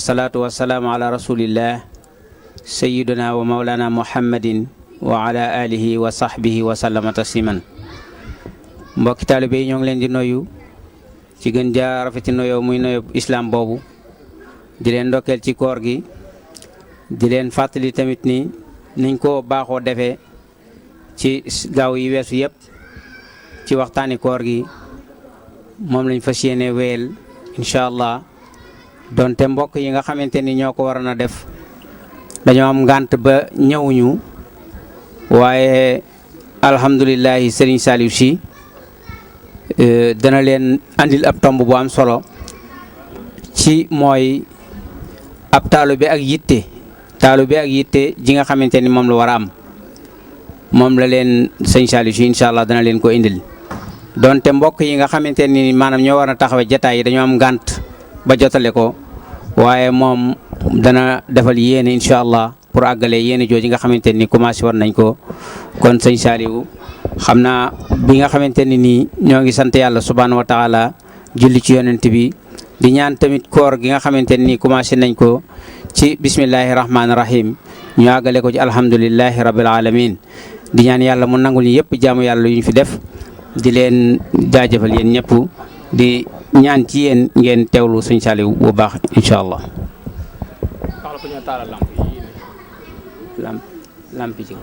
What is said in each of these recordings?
wasalaatu wasalaamu ala rasulillah sayiduna wa maulana muhammadin wa ala alihi wa sahbihi wa sallama tasliman. mbokki taalibe yi ñoo ngi leen di nuyu ci gën jaa rafeti nuyoo muy nuyoo islam boobu di leen ndokkeel ci koor gi di leen fàttali tamit ni niñ ko baaxoo defee ci gaaw yi weesu yëpp ci waxtaani koor gi moom lañ fas yéene wéyal incha allah. donte mbokk yi nga xamante ni ñoo ko waroon a def dañoo am ngànt ba ñëwuñu waaye alhamdulilahi Serigne Saliou Sy dana leen andil ab tomb bu am solo ci mooy ab taalibe ak yitte ji nga xamante ni moom la war a am moom la leen Serigne Saliou Sy incha allah dana leen ko indil donte mbokk yi nga xamante ni maanaam ñoo war a taxawee jataay yi dañoo am ngànt ba jotale ko waaye moom dana defal yéene incha allah pour àggale yéene jooju nga xamante ni commencé war nañ ko. kon sëñ Saliou xam naa bi nga xamante ni nii ñoo ngi sant yàlla subhaanahu wa taala julli ci yonent bi di ñaan tamit koor gi nga xamante ni commencé nañ ko ci bismillahi rahmaani rahim ñu àggale ko ci alhamdulillahi rabbil alamin di ñaan yàlla mu nangul ñu yëpp jaamu yàlla yu ñu fi def di leen jaajëfal yéen ñëpp di ñaan ci yéen ngeen teewlu sëñ Saliou bu baax incha allah. lamp ci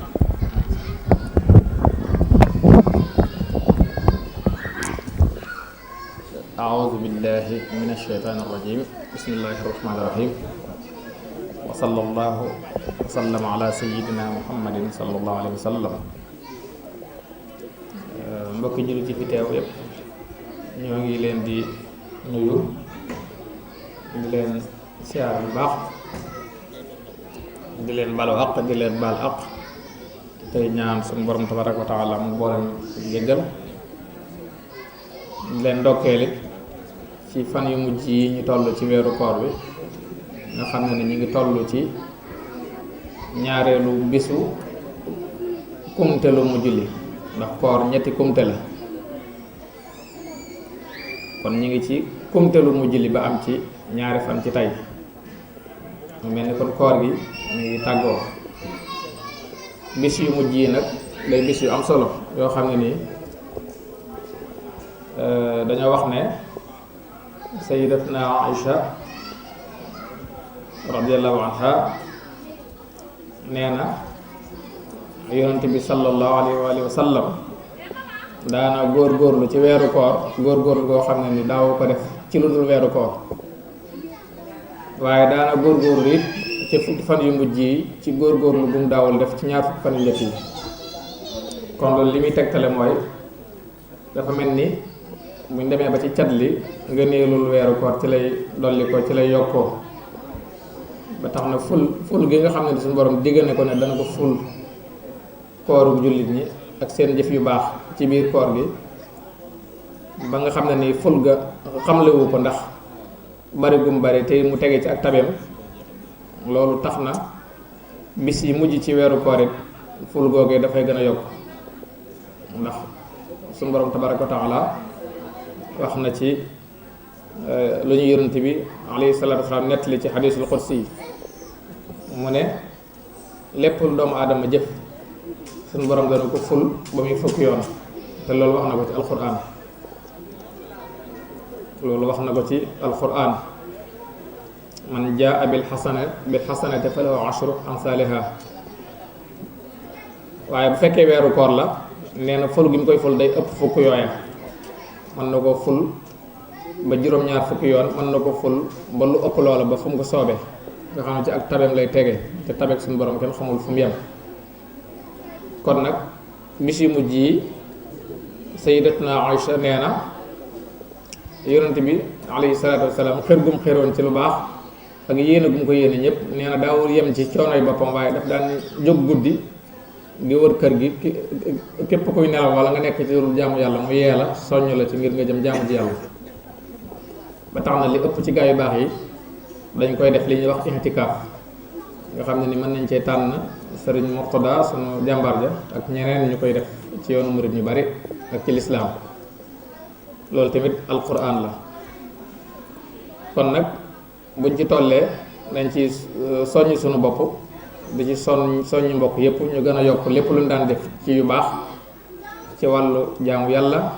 أعوذ بالله من الشيطان الرجيم بسم الله الرحمن الرحيم وصلى الله وسلم على سيدنا محمد صلى الله عليه وسلم. mbokki jullit ci fi teew yëpp ñoo ngi leen di nuyu di leen siyaar bu baax di leen balu àq di leen baal àq tey ñaan suñu borom tabaraka wa taala mu boole jéggal di leen ndokkeeli ci fan yu mujj yi ñu toll ci weeru koor bi nga xam ne ñu ngi toll ci ñaareelu bisu kumtelu mujj li ndax koor ñetti kumte la kon ñu ngi ci kumtelu mujj li ba am ci ñaari fan ci tey mu mel ni kon koor gi ñu ngi tàggoo bis yu mujj yi nag day bis yu am solo yoo xam ne nii dañoo wax ne sayyidatuna Aïcha radiyallahu anha nee na yonent bi sallallahu alayhi wa sallam daana góorgóorlu ci weeru koor góorgóorlu goo xam ne ni daaw ko def ci lu dul weeru koor waaye daana góorgóorlu it ci fukki fan yu mujj yi ci góorgóorlu bu mu daawul def ci ñaar fukki fan yu njëkk yi kon loolu li muy tegtale mooy dafa mel ni buñ demee ba ci cat li nga neelul weeru koor ci lay dolli ko ci lay yokkoo ba tax na ful gi nga xam ne suñu borom digg ne ko ne dana ko ful kooru jullit ñi ak seen jëf yu baax ci biir koor gi ba nga xam ne ni ful ga xamlewu ko ndax bari gum bari te mu tege ci ak tabeem loolu tax na bis yi mujj ci weeru koor it ful googee dafay gën a yokk ndax suñu borom tabaraka wa taala wax na ci lu ñu yonent bi alayhi salaatu wasalaam nettali ci xadiisul qudsi yi mu ne lépp lu doomu aadama jëf suñu borom dana ko ful ba muy fukk yoon te loolu wax na ko ci alquran man jaa bil xasanati falahu ashru amsaaliha waaye bu fekkee weeru koor la nee na ful gi mu koy ful day ëpp fukk yooya mën na ko ful ba juróom-ñaar fukki yoon mën na ko ful ba lu ëpp loola ba fu mu ko soobee nga xam ne ci ak tabeem lay tege te tabeek suñu borom kenn xamul fu mu yem. kon nag bis yu mujj yi sayyidatuna Aïcha nee na yonent bi alayhi salaatu wasalaam xër gum xëroon ci lu baax ak yéene gum ko yéene ñëpp nee na daawul yem ci coonoy boppam waaye daf daan jóg guddi di wër kër gi képp kuy nelaw wala nga nekk ci lu jaamu yàlla mu yee la soññ la ci ngir nga jëm jaamu ci yàlla ba tax na li ëpp ci gaa yu baax yi dañ koy def li ñuy wax i'tikaaf nga xam ne ni mën nañ cee tànn sëriñ Murtada sunu jàmbaar ja ak ñeneen ñu koy def ci yoonu murid ñu bari ak ci lislaam loolu tamit alquran la kon nag buñ ci tollee nañ ci soññ suñu bopp di ci soññ mbokk yépp ñu gën a yokk lépp lu ñu daan def ci yu baax ci wàllu jaamu yàlla,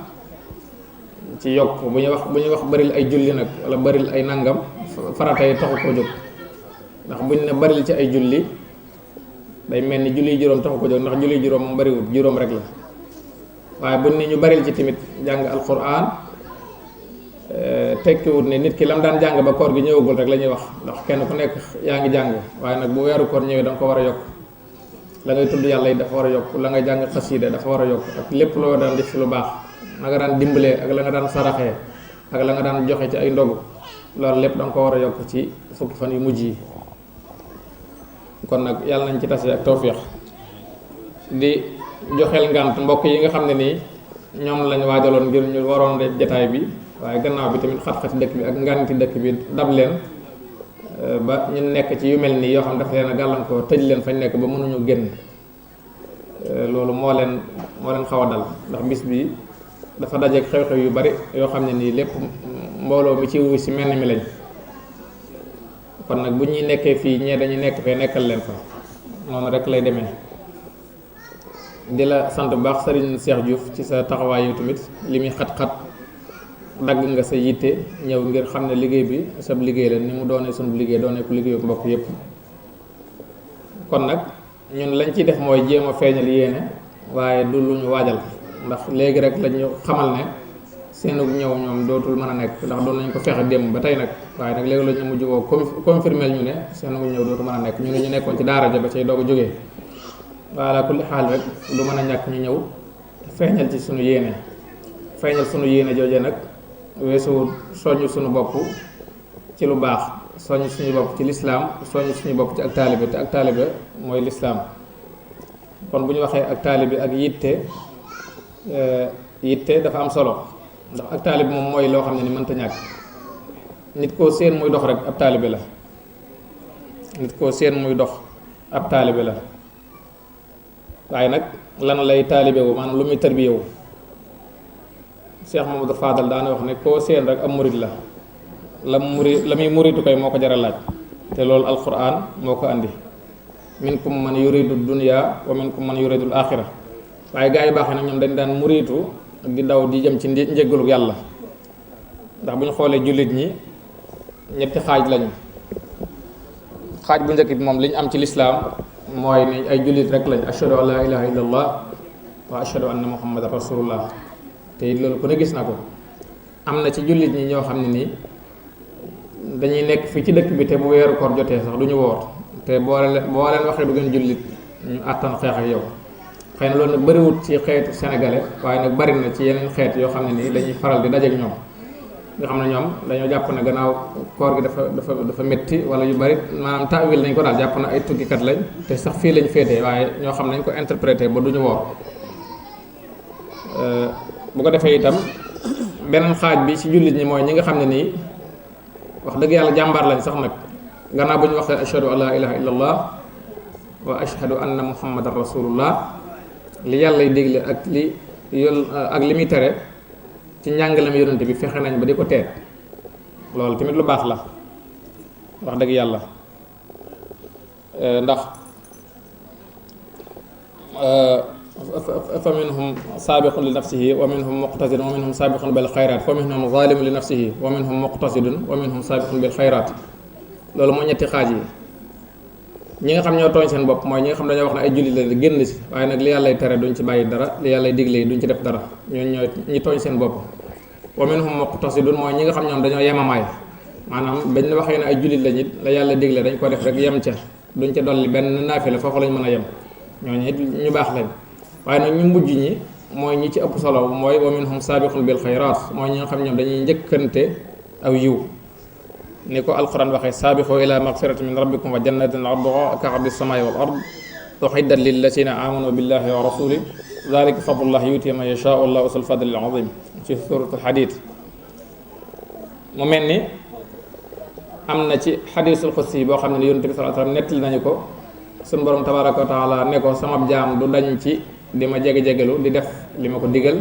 ci yokk bu ñuy wax baril ay julli nag wala baril ay nangam farata yi taxu ko jóg, ndax buñ ne baril ci ay julli day mel ni julli juróom taxu ko jóg, ndax julli juróom moom bariwul juróom rek la. waaye buñ ne ñu baril ci tamit jàng alquran tekkiwut ne nit ki lam daan jàng ba koor gi ñëwagul rek la ñuy wax, ndax kenn ku nekk yaa ngi jàng, waaye nag bu weeru koor ñëwee da nga ko war a yokk. la ngay tudd yàlla yi dafa war a yokk, la ngay jàng xasiida dafa war a yokk, ak lépp loo daan def ci lu baax, na nga daan dimbalee ak la nga daan saraxee ak la nga daan joxe ci ay ndogu, loolu lépp da nga ko war a yokk ci fukki fan yu mujj yi. kon nag yàlla nañ ci tase ak tawfiix di joxeel ngant mbokk yi nga xam ne nii ñoom lañ waajaloon ngir ñu waroon def jataay bi, waaye gannaaw bi tamit xat-xati dëkk bi ak nganti dëkk bi dab leen ba ñu nekk ci yu mel nii yoo xam dafa leen a gàllankoor tëj leen fañ nekk ba mënuñu génn. loolu moo leen xaw a dal, ndax bis bi dafa dajeek xew-xew yu bari yoo xam ne nii lépp mbooloo mi ci wuy si menn mi lañ. kon nag bu ñuy nekkee fii ñee dañuy nekk fee nekkal leen fa, noonu rek lay demee. di la sant bu baax Serigne Cheikh Diouf ci sa taxawaay yu tamit li muy xat-xat dagg nga sa yitte ñëw ngir xam ne liggéey bi sab liggéey la ni mu doonee sunu liggéey doonee ku liggéeyu mbokk yépp. kon nag ñun lañ ciy def mooy jéem a feeñal yéene, waaye du lu ñu waajal, ndax léegi rek lañu xamal ne seenu ñëw ñoom dootul mën a nekk, ndax doon nañ ko fexe démb ba tey nag, waaye nag léegi la ñu mujj woo confirmeel ñu ne seenu ñëw dootul mën a nekk. ñu ne ñu nekkoon ci daara ja ba cay doog a jógee, wala kulli xaal rek du mën a ñàkk ñu ñëw feeñal ci sunu yéene. feeñal sunu yéene jooje nag weesu soññ sunu bopp ci lu baax, soññ suñu bopp ci lislaam, soññ suñu bopp ci ak taalibe, te ak taalibe mooy lislaam. kon bu ñu waxee ak taalibe ak yitte dafa am solo, ndax ak taalibe moom mooy loo xam ne ni mënta ñàkk. nit koo seen muy dox rek ab taalibe la, nit koo seen muy dox ab taalibe la. waaye nag lan lay taalibe wu, maanaam lu muy tarbiye wu. Cheikh Mamadou Fadal daana wax ne koo seen rek am murid la, la muy muritu koy moo ko jaral laaj, te loolu alquran moo ko andi. minkum man yuridu dunya wa minkum man yuridul axira. waaye gaa yu baax yi nag ñoom dañ daan muritu di daw di jëm ci njéggalu yàlla, ndax bu ñu xoolee jullit ñi ñetti xaaj lañu. xaaj bu njëkk bi moom li ñu am ci lislaam mooy ni ay jullit rek lañ, ashhadu an la ilaha illallah wa ashhadu anna muhammadan rasulullah. te it loolu ku ne gis na ko. am na ci jullit ñi ñoo xam ne nii dañuy nekk fii ci dëkk bi te bu weeru koor jotee sax du ñu woor, te boo leen waxee du ngeen jullit ñu àttan xeex ak yow. xëy na loolu nag bariwut ci xeetu sénégalais, waaye nag bari na ci yeneen xeet yoo xam ne nii dañuy faral di dajeek ñoom, nga xam ne ñoom dañoo jàpp ne gannaaw koor gi dafa métti wala yu bari, maanaam taawil nañ ko daal, jàpp na ay tukkikat lañ te sax fii lañ féetee, waaye ñoo xam nañ ko interprété ba du ñu woor. bu ko defee itam beneen xaaj bi ci jullit ñi mooy ñi nga xam ne nii wax dëgg yàlla jàmbaar lañ sax nag, gannaaw bu ñu waxee ashhadu an la ilaha illallah wa ashhadu anna muhammadan rasulullah, li yàllay dégle ak li muy tere ci njàngalem yonent bi fexe nañ ba di ko teet. loolu tamit lu baax la wax dëgg yàlla, ndax fa minhum saabiqun li nafsihi wa minhum muqtasidun wa minhum saabiqun bil xayraat fa minhum zalimun li nafsihi wa minhum muqtasidun wa minhum saabiqun bil xayraat. loolu mooy ñetti xaaj yi. ñi nga xam ñoo tooñ seen bopp mooy ñi nga xam dañoo wax ne ay jullit la génn si, waaye nag li yàllay tere duñ ci bàyyi dara, li yàllay digle duñ ci def dara, ñooñu ñooy ñi tooñ seen bopp. wa minhum muqtasidun mooy ñi nga xam ñoom dañoo yemamaay, maanaam bañ waxee ne ay jullit lañ it la yàlla digle dañ ko def rek yem ca, duñ ca dolli benn naafila, foofu lañ mën a yem. ñooñu it ñu baax lañ. waaye nag ñu mujj ñi mooy ñi ci ëpp solo, mooy wa minhum saabiqun bil xayraat, mooy ñi nga xam ñoom dañuy njëkkante aw yiw, ni ko alquran waxee saabiqu ila magfirati min rabbikum wa jannatin arduha ka ardi samaa'i wal ard uxiddat lillazina amanu billahi wa rasuli dalika fadlullah yuti man yashaa wallahu zul fadlil azim ci suratul Hadid. mu mel ni am na ci xadiisul xudsi boo xam ne yonent bi sallallahu alayhi wasallam nettali nañu ko, suñu borom tabaraka wa taala ne ko sama jaam du dañ ci di ma jege-jegelu di def li ma ko digal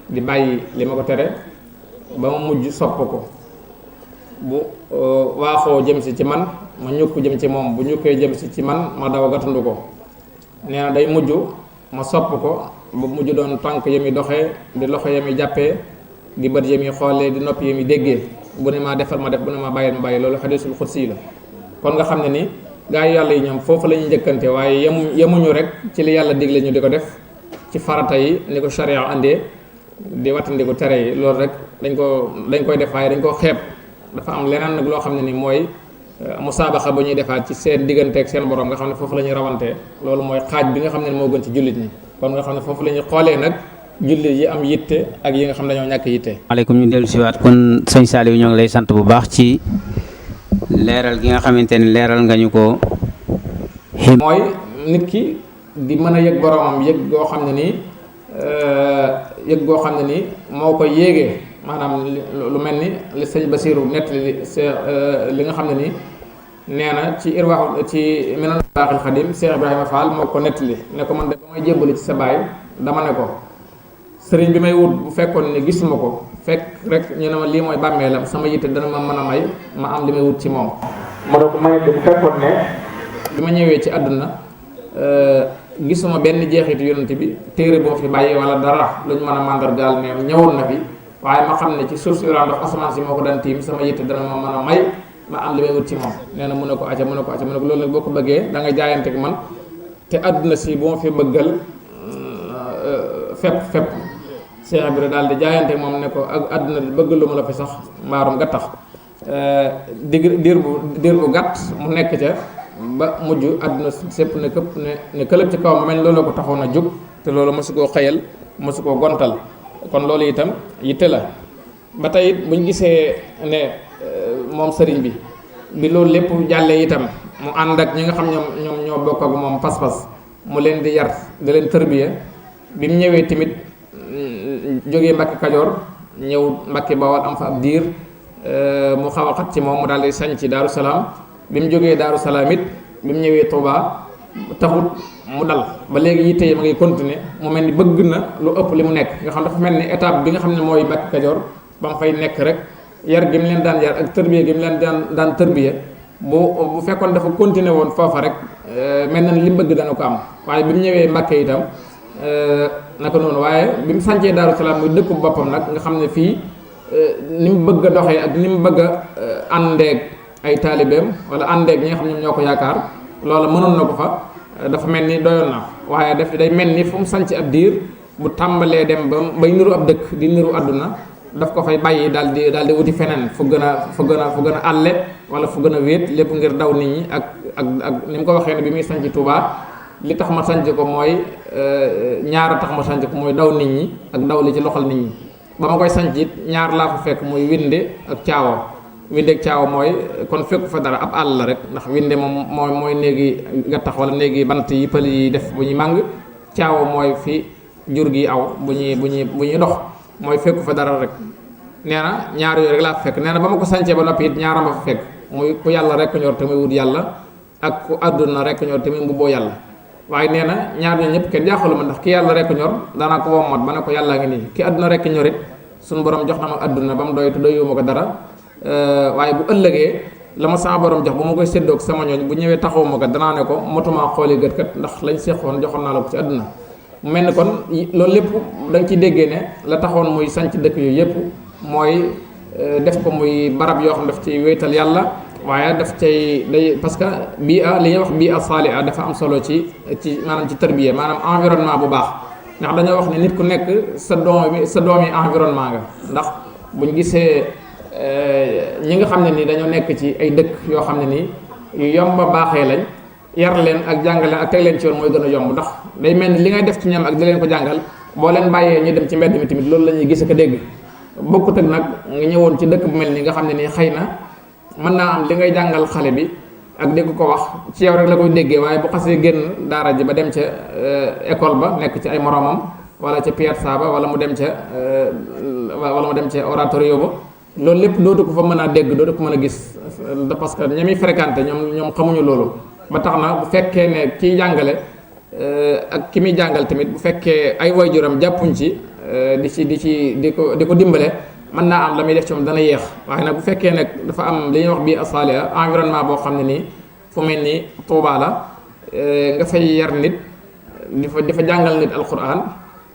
di bàyyi li ma ko tere ba ma mujj sopp ko bu waaxoo jëm si ci man ma ñukk jëm ci moom, bu ñukkee jëm si ci man ma daw gatandu ko. nee na day mujj ma sopp ko bu mujj doon tànk yami doxee, di loxo yami jàppee, di bët yami xoolee, di nopp yami déggee. bu ne maa defal ma def, bu ne maa bàyyil ma bàyyi. loolu xadiisul xudsi la. kon nga xam ne ni gaa yi yàlla yi ñoom foofu la ñuy njëkkante, waaye yemuñu rek ci li yàlla digle ñu di ko def ci farata yi ni ko sharia andee, di wattandiku tere yi. loolu rek dañ koy def, waaye dañ koo xeeb. dafa am leneen nag loo xam ne ni mooy musaabaxa ba ñuy defaat ci seen diggante ak seen borom, nga xam ne foofu la ñuy rawantee. loolu mooy xaaj bi nga xam ne moo gën ci jullit ñi. kon nga xam ne foofu la ñuy xoolee nag jullit yi am yitte ak yi nga xam ne dañoo ñàkk yitte. maaleykum, ñu dellu siwaat kon sëñ Saliou ñoo ngi lay sant bu baax ci leeral gi nga xamante ni leeral nga ñu ko. mooy nit ki di mën a yëg boromam yëg goo xam ne nii moo koy yéegee. maanaam lu mel ni li sëñ Basiiru nettali li nga xam ne nii nee na ci irwaaxu ci Minanul Baaxil Xadim Cheikh Ibrahima Fall moo ko nettali ne ko man de ba may jébbali ci sa baay dama ne ko sëriñ bi may wut bu fekkoon ne gisuma ko fekk rek ñu ne ma lii mooy bàmmeelam, sama yitte dana ma mën a may ma am li may wut ci moom. ma ne ko may de bu fekkoon ne bi ma ñëwee ci àdduna gisuma benn jeexitu yonent bi, téere boo fi bàyyi wala dara luñ mën a màndargaal ne ñëwoon na fi, waaye ma xam ne ci suuf si wala ndox asamaan si moo ko daan tiim, sama yitte dana ma mën a may ma am li may wut ci moom. nee na mu ne ko acca mu ne ko loolu nag boo ko bëggee da nga jaayante ak man, te àdduna si bu ma fi bëggal fépp Cheikh Ibra daal di jaayante moom ne ko ak àdduna bëgg lu ma la fi sax mbaarum nga tax. diir bu gàtt mu nekk ca ba mujj àdduna sépp ne këpp ne këlëb ci kaw ma mel loolu ko taxoon a jóg, te loolu mosu koo xëyal mosu koo gontal. kon loolu itam yitte la. ba tey it buñ gisee ne moom sëriñ bi loolu lépp jàllee itam mu ànd ak ñi nga xam ñoom ñoo bokk ak moom pas-pas, mu leen di yar di leen tërbiya. bi mu ñëwee tamit jógee Mbàkke Kajoor ñëw Mbàkke Bawol am fa ab diir, mu xaw a xat ci moom mu daal di sañ ci Daaru Salaam. bi mu jógee Daaru Salaam it bi mu ñëwee Touba taxut mu dal ba léegi yitte yi ma ngi continuer. mu mel ni bëgg na lu ëpp li mu nekk, nga xam dafa mel ni étape bi nga xam ne mooy Mbàkke Kajoor ba mu fay nekk rek yar gi mu leen daan yar ak tërbiya gi mu leen daan tërbiya, bu fekkoon dafa continuer woon foofa rek mel na ni li mu bëgg dana ko am. waaye bi mu ñëwee Mbàkke itam naka noonu. waaye bi mu sancee Daaru Salaam muy dëkku boppam nag nga xam ne fii ni mu bëgg a doxee ak ni mu bëgg a àndeeg ay taalibeem wala àndeeg ñi nga xam ne ñoo ko yaakaar, loola mënoon na ko fa. dafa mel ni doyoon na, waaye day mel ni fu mu sanc ab diir bu tàmbalee dem ba bay niru ab dëkk di niru àdduna, daf ko fay bàyyi daal di wuti feneen fu gën a àlle wala fu gën a wéet, lépp ngir daw nit ñi ak ni mu ko waxee ne bi muy sanc Touba li tax ma sanc ko mooy ñaara tax ma sanc ko mooy daw nit ñi ak daw li ci loxol nit ñi. ba ma koy sanc it ñaar laa fa fekk muy winde ak caawa. winde ak caawa mooy kon fekku fa dara ab àll la rek, ndax winde moom mooy néegi gattax wala néegi bant yi pël yi def bu ñuy màng. caawa mooy fi jur gi aw bu ñuy dox, mooy fekku fa dara rek. nee na ñaar yooyu rek laa fa fekk. nee na ba ma ko sancee ba noppi it ñaara ma fa fekk, muy ku yàlla rek ñor te muy wut yàlla ak ku àdduna rek ñor te muy mbubboo yàlla. waaye nee na ñaar ñoo ñëpp kenn jaaxalu ma, ndax ki yàlla rek ñor daanaa ko wommat ba ne ko yàllaa ngi nii. ki àdduna rek ñor it suñu borom jox na ma àdduna ba mu doy te doyuma ko dara. waaye bu ëllëgee la ma sama borom jox bu ma koy séddoog sama ñooñ bu ñëwee taxawuma ko danaa ne ko motuma xooli gët kat, ndax lañ seqoon joxoon naa la ko ci àdduna. mu mel ni kon loolu lépp da nga ciy déggee ne la taxoon muy sanc dëkk yooyu yëpp mooy def ko muy barab yoo xam daf ci wéetal yàlla, waaye daf cay day parce que li ñuy wax bii a saaliha dafa am solo ci maanaam ci tërbiya, maanaam environnement bu baax. ndax dañoo wax ne nit ku nekk sa doom yi environnement nga. ndax buñ gisee ñi nga xam ne ni dañoo nekk ci ay dëkk yoo xam ne nii yu yomba baaxee lañ, yar leen ak jàngal leen ak teg leen ci yoon mooy gën a yomb. ndax day mel ni li ngay def ci ñoom ak di leen ko jàngal boo leen bàyyee ñu dem ci mbedd mi tamit loolu la ñuy gis ak a dégg. bokkut ak nag nga ñëwoon ci dëkk bu mel ni nga xam ne nii xëy na mën naa am li ngay jàngal xale bi ak dégg ko wax ci yow rek la koy déggee, waaye bu xasee génn daara ji ba dem ca école ba nekk ci ay moromam wala ca piazza ba wala mu dem ca oratorio ba, loolu lépp dootu ko fa mën a dégg, dootu ko mën a gis, parce que ña muy fréquenté ñoom xamuñu loolu. ba tax na bu fekkee ne kiy jàngale ak ki muy jàngal tamit bu fekkee ay waajuram jàppuñ ci di ko dimbale, mën naa am la muy def ci moom dana yéex. waaye nag bu fekkee nag dafa am li ñuy wax bii asaliya environnement boo xam ne nii fu mel ni Tuuba la nga fay yar nit di fa jàngal nit alquran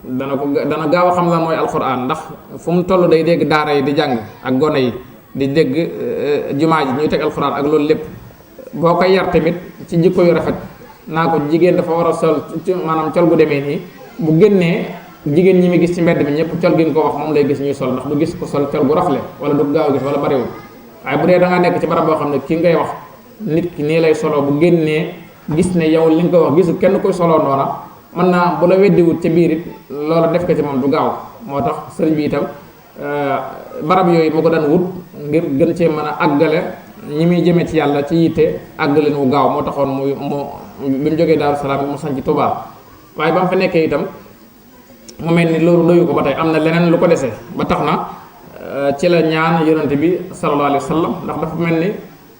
dana gaaw a xam lan mooy alquran, ndax fu mu toll day dégg daara yi di jàng ak gone yi di dégg jumaa ji ñuy teg alquran ak loolu lépp. boo koy yar tamit ci jikko yu rafet naa ko jigéen dafa war a sol maanaam col gu demee nii bu génnee jigéen ñi muy gis ci mbedd mi ñëpp col gi nga ko wax moom lay gis ñuy sol, ndax du gis ko sol col gu rafle wala du gaaw gis wala bariwul. waaye bu dee da ngaa nekk ci barab boo xam ne kii ngay wax nit ki nii lay solo bu génnee gis ne yow li nga ko wax gisul kenn koy soloo noona mën naa bu la weddiwut ca biir it loola def ko ci moom du gaaw. moo tax sëriñ bi itam barab yooyu moo ko daan wut ngir gën cee mën a àggale ñi muy jëmee ci yàlla ci yitte àggale wu gaaw. moo taxoon mu bi mu jógee Daaru Salaam mu sanc Tuubaa. waaye ba mu fa nekkee itam mu mel ni loolu doyu ko ba tey am na leneen lu ko desee ba tax na ci la ñaan yonante bi sallallahu alayhi wa sallam, ndax dafa mel ni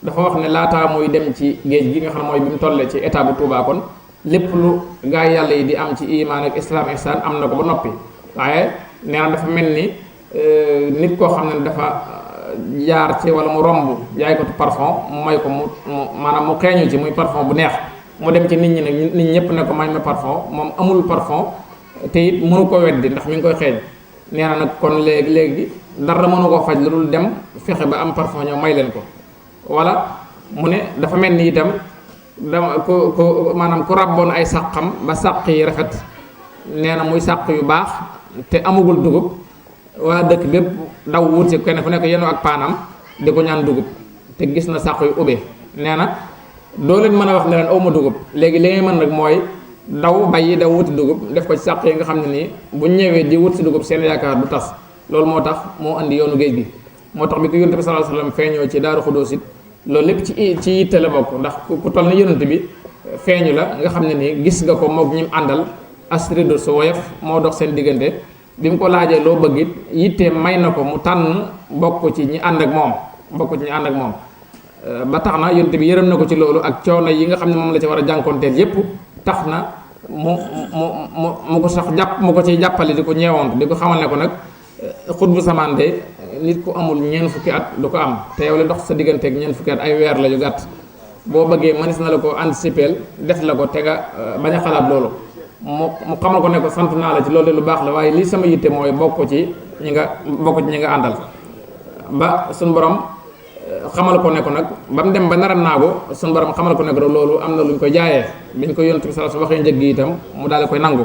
dafa wax ne laataa muy dem ci géej gi nga xam ne mooy bi mu tollee ci état bu Tuubaa kon lépp lu gaa yi yàlla yi di am ci imaan ak islam ihsaan am na ko ba noppi. waaye nee na dafa mel ni nit koo xam ne dafa jaar ci wala mu romb jaay ko parfum mu may ko mu maanaam mu xeeñu ci muy parfum bu neex mu dem ci nit ñi nag nit ñëpp ne ko may ma parfum moom amul parfum te it mënu ko weddi ndax mi ngi koy xeeñ. nee na nag kon léegi dara mënu koo faj lu dul dem fexe ba am parfum ñëw may leen ko. wala mu ne dafa mel ni itam dama ko maanaam ku ràbboon ay sàqam ba sàq yi rafet nee na muy sàq yu baax te amagul dugub waa dëkk bépp daw wut si kenn fu nekk yenu ak paanam di ko ñaan dugub te gis na sàq yu ubbee. nee na doo leen mën a wax ne leen awma dugub léegi li ngay mën nag mooy daw bàyyi daw wuti dugub def ko ci sàq yi nga xam ne nii bu ñëwee di wut si dugub seen yaakaar du tas. loolu moo tax moo andi yoonu géej gi. moo tax bi ko yonent bi sallallahu alayhi wasallam feeñoo ci Daaru Xudoos it loolu lépp ci yitte la bokk, ndax ku toll ni yonent bi feeñu la nga xam ne nii gis nga ko moog ñim àndal asrido su woyof moo dox seen diggante. bi mu ko laajee loo bëgg it yitte may na ko mu tànn bokk ci ñi ànd ak moom ba tax na yonent bi yërëm na ko ci loolu ak coono yi nga xam ne moom la ci war a jànkoonteel yépp tax na mu ko sax mu ko ciy jàppale di ko ñeewantu di ko xamal ne ko nag xutbu samaan de nit ku amul ñeent fukki at du ko am te yow la dox sa digganteeg ñeent fukki at ay weer la yu gàtt boo bëggee mënees na la ko anticiper def la ko te nga bañ a xalaat loolu. mu xamal ko ne ko sant naa la ci loolu de lu baax la waaye lii sama yitte mooy bokk ci ñi nga àndal. ba suñ borom xamal ko ne ko nag ba mu dem ba nar a naagu suñ borom xamal ko ne ko loolu am na lu ñu koy jaayee biñ ko yonent bi sallallahu alayhi wasallam waxee njëg gi itam mu daal di koy nangu.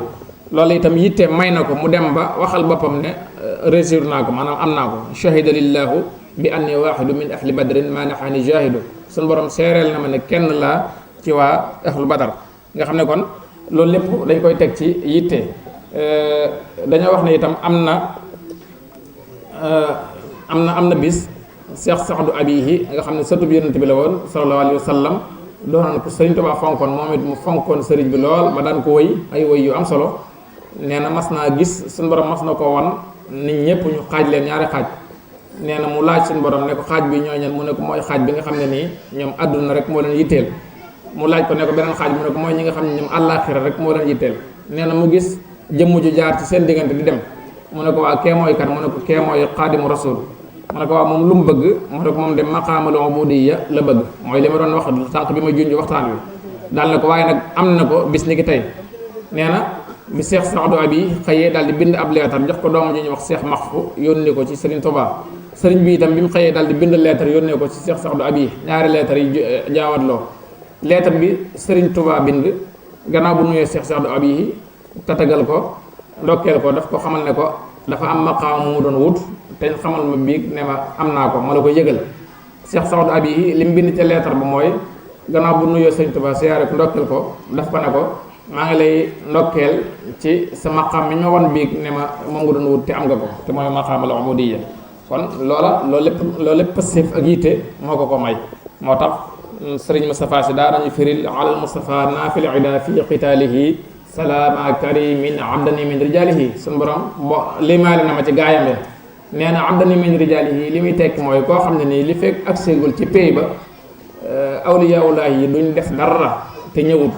loolu itam yitte may na ko mu dem ba waxal boppam ne réussir naa ko maanaam am naa ko. shahida lillahu bi anni waaxidu min ahli badrin maa naxaani jahidu suñ borom seereel na ma ne kenn laa ci waa ahlu badar nga xam ne kon loolu lépp dañ koy teg ci yitte. dañoo wax ne itam am na bis Cheikh Saadu Abihi nga xam ne sëtub yonent bi la woon sallallahu alayhi wa sallam doonoon ko Sëriñ Tuubaa fonkoon moom it mu fonkoon sëriñ bi lool ba daan ko wëy ay wëy yu am solo. nee na mas naa gis suñu borom mas na ko wan nit ñëpp ñu xaaj leen ñaari xaaj. nee na mu laaj suñu borom ne ko xaaj bi ñooñal mu ne ko mooy xaaj bi nga xam ne nii ñoom àdduna rek moo leen yitteel. mu laaj ko ne ko beneen xaaj mu ne ko mooy ñi nga xam ne ñoom àllaaxira rek moo leen yitteel. nee na mu gis jëmm ju jaar ci seen diggante di dem mu ne ko waa kee mooy kan mu ne ko kee mooy xaadimu rasul. mu ne ko waa moom lu mu bëgg mu ne ko moom de maqaamal ubudiyya la bëgg mooy li ma doon wax tànk bi ma junj waxtaan wi. daal na ko waaye nag am na ko bis ni ki tey. nee na bi Cheikh Saadu Abi xëyee daal di bind ab leetar jox ko doomu ji ñuy wax Cheikh Maxfu yónnee ko ci Serigne Touba. Serigne bi itam bi mu xëyee daal di bind leetar yónnee ko ci Cheikh Saadu Abi ñaari leetar yi jaawatloo. leetar bi Serigne Touba bind gannaaw bu nuyee Cheikh Saadu Abi tatagal ko ndokkeel ko daf ko xamal ne ko dafa am maqaam mu doon wut te xamal ma biig ne ma am naa ko ma la ko yëgal. Cheikh Saadu Abi li mu bind ca leetar ba mooy gannaaw bu nuyoo Serigne Touba siyaare ko ndokkeel ko daf ko ne ko maa ngi lay ndokkeel ci sa maqaam mi ñu ma wan biig ne ma moom nga doon wut te am nga ko te mooy maqaamal ubudiyya. kon loolu lépp passif ak yitte moo ko may. moo tax sëriñ Moustapha si daa nañu firil alal Moustapha naafil ida fi qitaalihi salaama karimin abdani min rijalihi suñu borom limaale na ma ci gaayam ya. nee na abdani min rijalihi li muy tekki mooy koo xam ne nii li fekk ak séegul ci pay ba awliyaullah yi duñ def dara te ñëwut.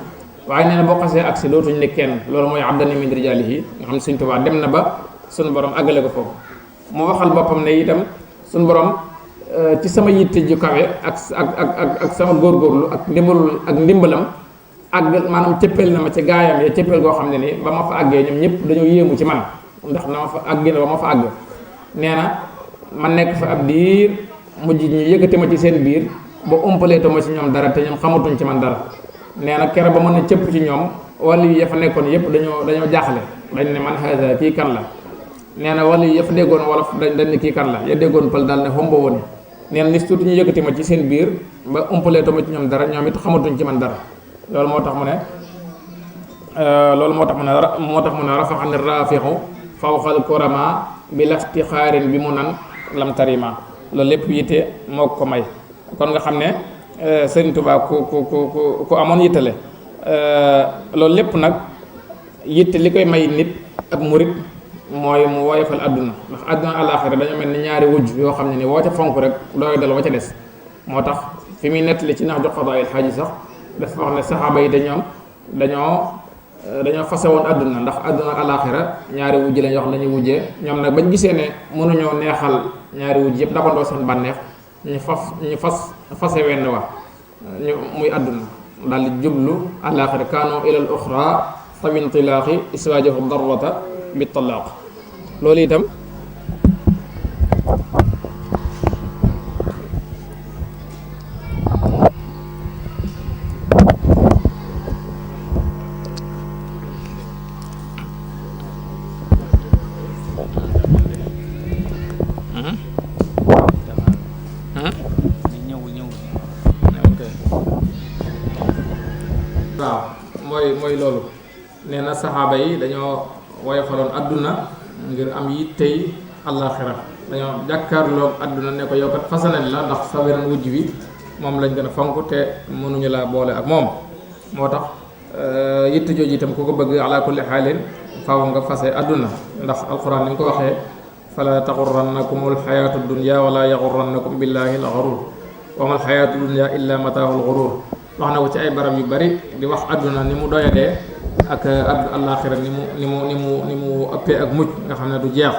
waaye nee na boo xasee agsi dootuñ ne kenn loolu mooy abdani min rijalihi nga xam ne Sëriñ Tuubaa dem na ba suñu borom àggale ko foofu. mu waxal boppam ne itam suñu borom ci sama yitte ju kawe ak sama góorgóorlu ak ndimbalam àgg maanaam cëppeel na ma ci gaayam ya cëppeel goo xam ne ni ba ma fa àggee ñoom ñëpp dañoo yéemu ci man ndax na ma fa àggee ba ma fa àgg nee na ma nekk fa ab diir mujj ñu yëkkati ma ci seen biir ba umpaleetu ma ci ñoom dara te ñoom xamatuñ ci man dara nee na kere ba mën na cëpp ci ñoom wàll yi ya fa nekkoon yëpp dañoo jaaxle dañ ne man haza kii kan la nee na wàll yi ya fa déggoon wolof dañ ne kii kan la ya déggoon pël daal ne xombo woon nee na nis tuuti ñu yëkkati ma ci seen biir ba umpaleetu ma ci ñoom dara ñoom it xamatuñ ci man dara loolu moo tax mu ne rafaxani raafixu fawxal kurama bi laftixaarin bi mu nan lam tarima loolu lépp yitte moo ko may kon nga xam ne Sëriñ Tuubaa ku amoon yittale loolu lépp nag yitte li koy may nit ab murit mooy mu woyofal àdduna ndax àdduna àllaaxira dañoo mel ni ñaari wujj yoo xam ne ni woo ca fonk rek dooy dal wa ca des moo tax fi muy nettali ci nax jox xadaayil xaaji sax dafa wax ne saxaaba yi dañoo fase woon àdduna ndax àdduna àllaaxira ñaari wujj lañ wax lañuy wujjee ñoom nag bañ gisee ne mënuñoo neexal ñaari wujj yëpp dabandoo seen bànneex ñu fase wenn wa ñu muy àdduna daal di jublu àllaaxira kaanoo ilal uxra tabintilaaxi iswaajahu darwata bi talaaq loolu itam mooy loolu nee na saxaaba yi dañoo woyofaloon àdduna ngir am yittey àllaaxira dañoo jàkkaarloog àdduna ne ko yow kat fasanal la ndax sa weneen wujj bi moom lañ gën a fonk te mënuñu laa boole ak moom moo tax yitte jooju itam ku ko bëgg ala kulli xaalin faaw nga fase àdduna ndax alquran ni nga ko waxee fala taxurrannakum alxayaatu dunya wala yaxurrannakum billahi alxarur wa ma alxayaatu dunya illa mataahu alxurur wax na ko ci ay barab yu bari di wax àdduna ni mu doyadee ak àllaaxira ni mu ëppee ak mujj nga xam ne du jeex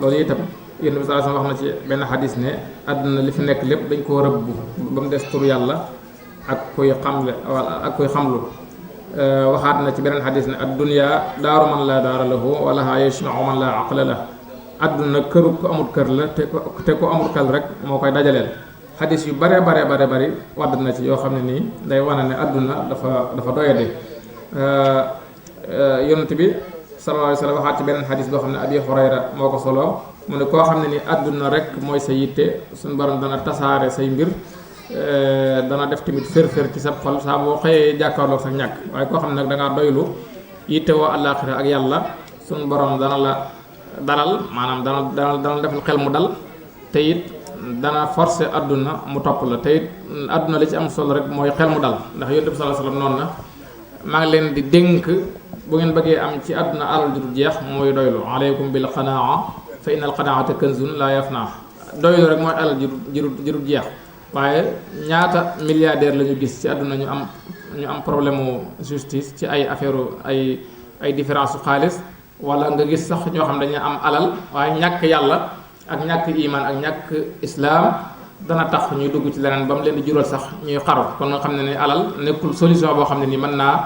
loolu itam yéen bi sallallahu alayhi wasallam wax na ci benn xadis ne àdduna li fi nekk lépp dañ koo rëbb ba mu des tur yàlla ak kuy xamle wala ak kuy xamlu waxaat na ci beneen xadis ne ad-dunya daaru man laa daara lahu wa lahaa yajma'u man laa aqla lahu àdduna këru ku amul kër la te ku amul xel rek moo koy dajaleel xadis yu bare wadd na ci yoo xam ne nii day wane ne àdduna dafa doyade yonent bi sallallahu alayhi wa sallam waxaat ci beneen xadis boo xam ne Abi Hurayra moo ko solo mu ne koo xam ne ni àdduna rek mooy sa yitte suñu borom dana tasaare say mbir dana def tamit fër ci sa xol saa boo xëyee jàkkaarloog sa ñàkk waaye koo xam ne nag da ngaa doylu yitte woo àllaaxira ak yàlla suñu borom dana la dalal maanaam dana defal xel mu dal te it dana forcer àdduna mu topp la te it àdduna li ci am solo rek mooy xel mu dal ndax yonent bi sallallahu alayhi wasallam noonu na maa ngi leen di dénk bu ngeen bëggee am ci àdduna alal ju dul jeex mooy doylu aleykum bil qanaa fa innal qanaata kanzun laa yafnaa doylu rek mooy alal ju dul jeex waaye ñaata milliardaire la ñu gis ci àdduna ñu am problème mu justice ci ay affaire ay différence su xaalis wala nga gis sax ñoo xam dañuy am alal waaye ñàkk yàlla ak ñàkk iman ak ñàkk islaam dana tax ñuy dugg ci leneen ba mu leen di jural sax ñuy xaru kon nga xam ne ni alal nekkul solution boo xam ne ni mën naa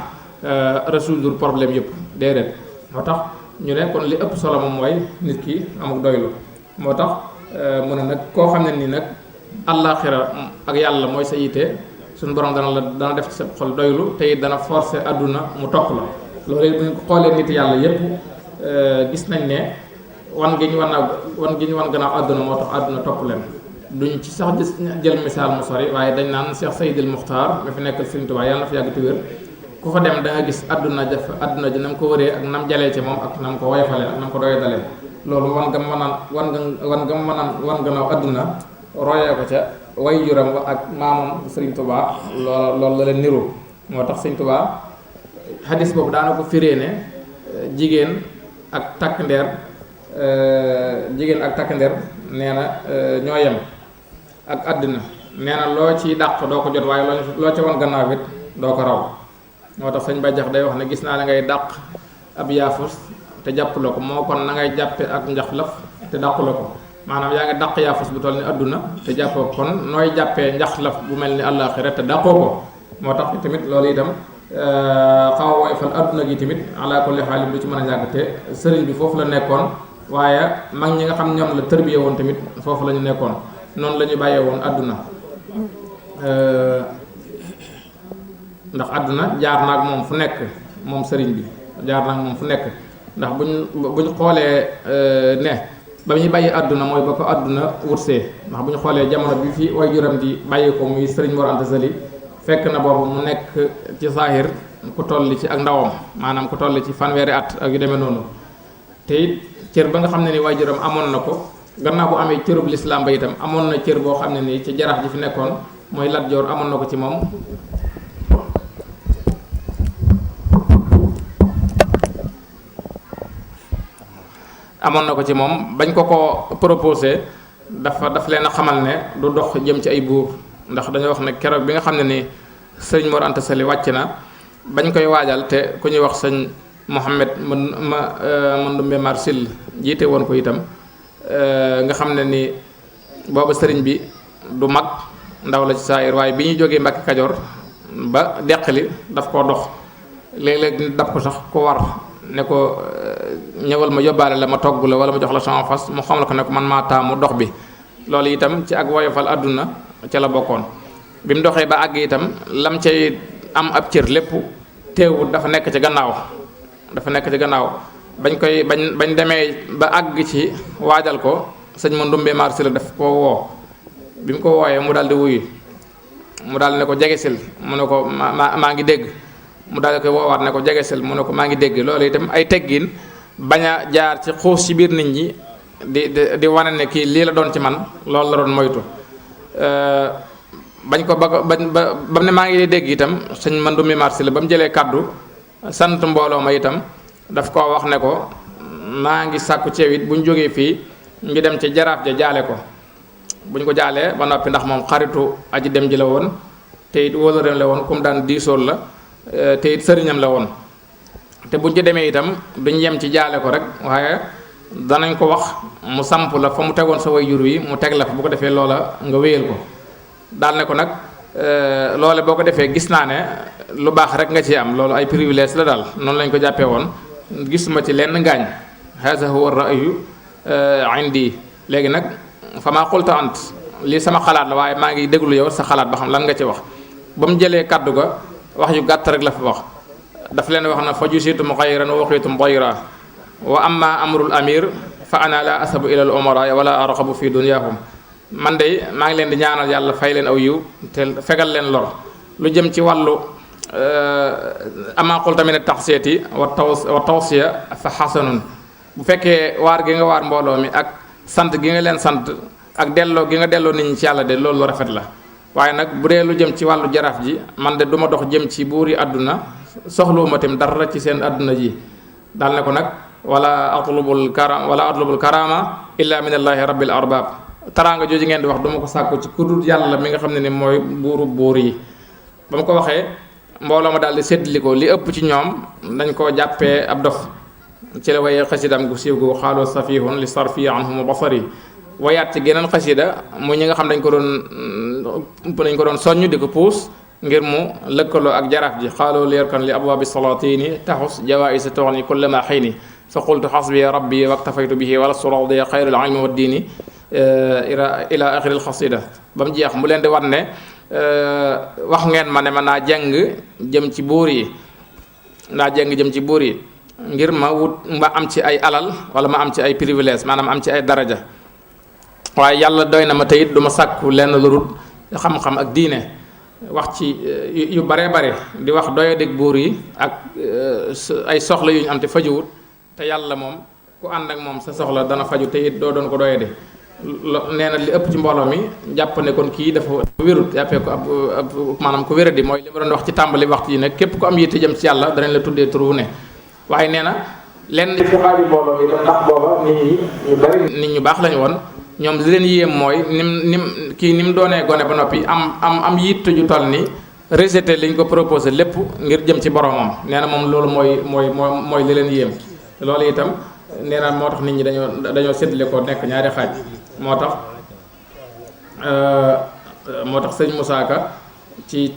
résoudre problème yëpp déedéet moo tax ñu ne kon li ëpp solo moom mooy nit ki amuk doylu moo tax mu ne nag koo xam ne ni nag àllaaxira ak yàlla mooy sa yitte suñu borom dana def ci sa xol doylu te it dana forcer àdduna mu topp la loolu it bu ñu ko xoolee nit yàlla yëpp gis nañ ne wan gi ñu wan gannaaw àdduna moo tax àdduna topp leen duñ ci sax jël misaal mu sori waaye dañ naan Cheikh Seydil Muxtaar nga fi nekkal Sëriñ Tuubaa yàlla na fa yàgg te wér ku fa dem da nga gis àdduna ji na mu ko wëree ak nam jalee ci moom ak nam ko woyofalee ak nam ko doy dalee loolu wan gannaaw àdduna royee ko ca way juram wa ak maamam Sëriñ Tuubaa loolu la leen niru moo tax Sëriñ Tuubaa xadis boobu daana ko firee ne jigéen ak takk ndeer nee na ñoo yem ak àddina nee na loo ciy dàq doo ko jot waaye loo ci wan gannaaw it doo ko raw moo tax sëñ Bajax day wax ne gis naa la ngay dàq ab yaafus te jàppaloo ko moo kon na ngay jàppe ak njaxlaf te dàqu la ko maanaam yaa ngi dàq yaafus bu toll ni adduna te jàppoo kon nooy jàppee njaxlaf bu mel ni àllaaxira te dàqoo ko moo tax tamit loolu itam xaw a woyofal adduna gi tamit ala kulli xaal lu ci mën a ñàkk te sëriñ bi foofu la nekkoon waaye mag ñi nga xam ñoom la tërbiye woon tamit foofu la ñu nekkoon noonu la ñu bàyyee woon adduna ndax àdduna jaar naag moom fu nekk moom sëriñ bi jaar naag moom fu nekk ndax buñ xoolee ne ba ñuy bàyyi àdduna mooy ba ko àdduna wutsee ndax bu ñu xoolee jamono bi fi way juram di bàyyi ko muy sëriñ Mor Anta Sali fekk na boobu mu nekk ci saahir ku toll ci ak ndawam maanaam ku toll ci fanweeri at ak yu demee noonu te it cër ba nga xam ne ni way juram amoon na ko gannaaw bu amee cërub lislaam ba itam amoon na cër boo xam ne nii ci jaraaf ji fi nekkoon mooy Lat Joor amoon na ko ci moom bañ ko proposé daf leen a xamal ne du dox jëm ci ay buur ndax dañoo wax ne keroog bi nga xam ne ni sëñ Mor Anta Sali wàcc na bañ koy waajal te ku ñuy wax sëñ Mohamed Mandumbe Marsil jiite woon ko itam nga xam ne ni booba sëriñ bi du mag ndaw la ci saayir waaye bi ñuy jógee Mbàkke Kajoor ba deqali daf koo dox léeg-léeg dab ko sax ko war ne ko ñëwal ma yóbbaale la ma togg la wala ma jox la sama fas mu xam la ko ne ko man maa taamu dox bi loolu itam ci ak woyofal àdduna ca la bokkoon bi mu doxee ba àgg itam lam cay am ab cër lépp teewul dafa nekk ci gannaaw bañ demee ba àgg ci waajal ko sëñ ma Ndumbe Marsi la daf koo woo bi mu ko wooyee mu daal di wuyu mu daal ne ko jegesil mu ne ko maa ngi dégg mu daal di koy woowaat ne ko jegesil mu ne ko maa ngi dégg loolu itam ay teggin bañ a jaar ci xuus ci biir nit ñi di wane ne kii lii la doon ci man loolu la doon moytu bañ ko ba mu ne maa ngi dégg itam sëñ ma Ndumbe Marsi la ba mu jëlee kàddu sant mbooloo ma itam daf koo wax ne ko maa ngi sàkku ceew it bu ñu jógee fii ñu dem ci jaraaf ja jaale ko bu ñu ko jaalee ba noppi ndax moom xaritu aji dem ji la woon te it wóolóoreem la woon comme daan diisool la te it sëriñam la woon te buñ ci demee itam duñ yem ci jaale ko rek waaye danañ ko wax mu samp la fa mu tegoon sa way jur wi mu teg la fa bu ko defee loola nga wéyal ko daal ne ko nag loole boo ko defee gis naa ne lu baax rek nga ci am loolu ay privilège la daal noonu lañ ko jàppee woon gisuma ci lenn ngaañ haza huwa ra'yu indi léegi nag fa maa xulta ant lii sama xalaat la waaye maa ngi déglu yow sa xalaat ba xam lan nga ci wax ba mu jëlee kàddu ga wax yu gàtt rek la fa wax daf leen wax na fa jusitum xayran wa waxiitum dayra wa amma amrul amir fa ana la asabu ila al umara wala arxabu fi dunyahum man de maa ngi leen di ñaanal yàlla fay leen aw yiw te fegal leen lor lu jëm ci wàllu ama xulta min taxsiyati wa tawsiya fa xasanun bu fekkee waar gi nga waar mbooloo mi ak sant gi nga leen sant ak delloo gi nga delloo nit ñi ci yàlla de loolu lu rafet la waaye nag bu dee lu jëm ci wàllu jaraaf ji man de du ma dox jëm ci buuri àdduna soxluwuma tam dara ci seen àdduna ji daal ne ko nag wala atlubul karama illa min allahi rabbil arbab taraanga jooju ngeen di wax duma ko sàkku ci kudul yàlla mi nga xam ne ni mooy buuru buur yi ba mu ko waxee mbooloo ma daal di séddli ko li ëpp ci ñoom dañ koo jàppee ab dof ci la waye xasidam gu siiw gu xaaloo safihun li sarfi anhum basari wayaat ci geneen xasida mu ñi nga xam dañ ko doon soññ di ko puus ngir mu lëkkaloo ak jaraaf ji xaaloo leerkan li abwaabi salatini taxus jawaïsa toxni kullama xayni fa qultu xasbi rabbi waktafaytu bihi wala suradiya xayrul ilmi wa diini ila axiri alxasida ba mu jeex mu leen di wan ne wax ngeen ma ne ma naa jàng jëm ci buur yi ngir ma am ci ay alal wala ma am ci ay privilège maanaam am ci ay daraja waaye yàlla doy na ma teyit du ma sàkku lenn lu dul xam-xam ak diine wax ci yu bare di wax doyadig buur yi ak ay soxla yu ñu am te fajuwut te yàlla moom ku ànd ak moom sa soxla dana faju teyit doo doon ko doyadi nee na li ëpp ci mbooloo mi jàpp ne kon kii dafa wérut jàppee ko ab maanaam ko wéradi mooy li ma doon wax ci tàmbali waxtu yi ne képp ku am yitte jëm ci yàlla danañ la tuddee turu ne waaye nee na lenn ci xaaju mbooloo mi ndax booba nit ñu baax lañu woon ñoom li leen yéem mooy ni mu doonee gone ba noppi am yitte ju toll ni rejeté liñ ko proposé lépp ngir jëm ci boromam nee na moom loolu mooy li leen yéem loolu itam nee na moo tax nit ñi dañoo séddale ko nekk ñaari xaaj moo tax sëñ Moussa Ka ci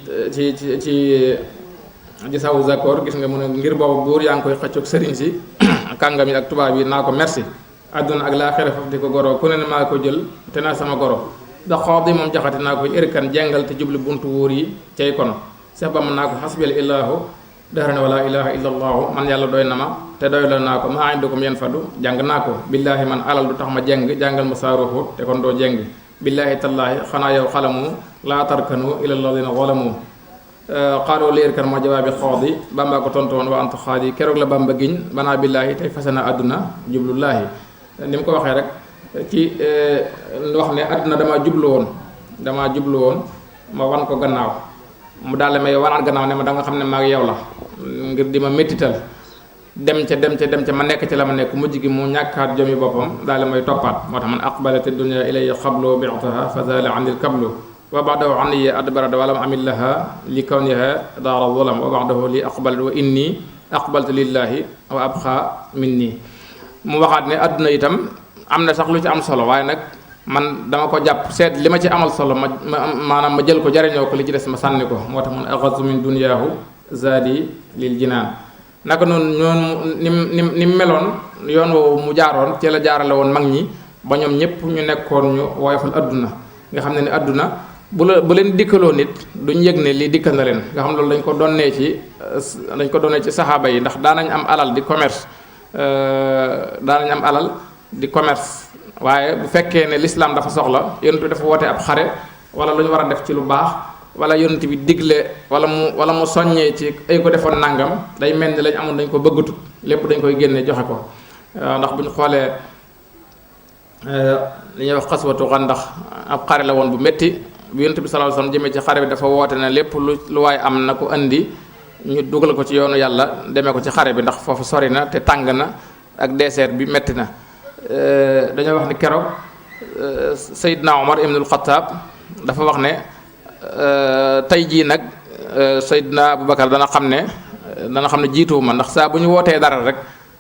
sawu zakor gis nga mu ne ngir boobu buur yaa ngi koy xëccoog sëriñ si kàngam yi ak tubaab yi naa ko merci àdduna ak laa xere faf di ko goro ku ne ne maa ko jël te naa sama goro da xood yi moom jaxati naa koy ërkan jengal te jubli buntu wuur yi cay kon seex ba mën naa ko xasbil ilaahu dara ne wala ilaha illa allahu man yàlla doy na ma te doy la naa ko maa indakum yan fadu jàng naa ko billaahi man alal du tax ma jeng jàngal ma saaruxu te kon doo jeng billaahi tallaahi xanaa yow xalamu laa tarkanu ila alladina zalamu xaaloo léer kan moo jawaabi xood yi bamba ko tontu woon wa anta xaad yi keroog la bamba giñ banaa billaahi tey fase na àdduna jublullaahi ni mu ko waxee rek ci wax ne àdduna damaa jublu woon ma wan ko gannaaw mu daal may wanaat gannaaw ne ma da nga xam ne maa ngi yow la ngir di ma méttital dem ca ma nekk ci la ma nekk mujj gi mu ñàkkaat jomi boppam daal may toppaat moo tax man aqbalati dunya ilayya xablu bi'taha fa zala anil kablu wa ba'dahu anni adbarada walam amil laha li kawniha daara zulam wa ba'dahu li aqbalat wa inni aqbaltu lillahi wa abqa minni mu waxaat ne àdduna itam am na sax lu ci am solo waaye nag man dama ko jàpp seet li ma ci amal solo maanaam ma jël ko jariñoo ko li ci des ma sànni ko moo tax man axasu min duniyaahu zaadi lil jinaan naka noonu ni mu meloon yoon woowu mu jaaroon ci la jaarale woon mag ñi ba ñoom ñëpp ñu nekkoon ñu woyofal adduna nga xam ne ni adduna bu leen dikkaloo nit duñ yëg ne lii dikkal na leen nga xam loolu dañ ko donnee ci saxaaba yi ndax daanañ am alal di commerce waaye bu fekkee ne l'islam dafa soxla yonent bi dafa woote ab xare wala lu ñu war a def ci lu baax wala yonent bi digle wala mu soññee ci ay ko defoon nangam day mel ni lañ amoon dañ ko bëggatut lépp dañ koy génne joxe ko ndax bu ñu xoolee li ñuy wax xaswatu Xandaq ab xare la woon bu métti bu yonent bi sallallahu alayhi wasallam jëmee ci xare bi dafa woote ne lépp lu waay am na ko indi ñu dugal ko ci yoonu yàlla demee ko ci xare bi ndax foofu sori na te tàng na ak désert bi métti na dañoo wax ni keroog Seydina Omar ibnul Xataab dafa wax ne tey jii nag Seydina Aboubacar dana xam ne jiituwuma ndax saa bu ñu wootee dara rek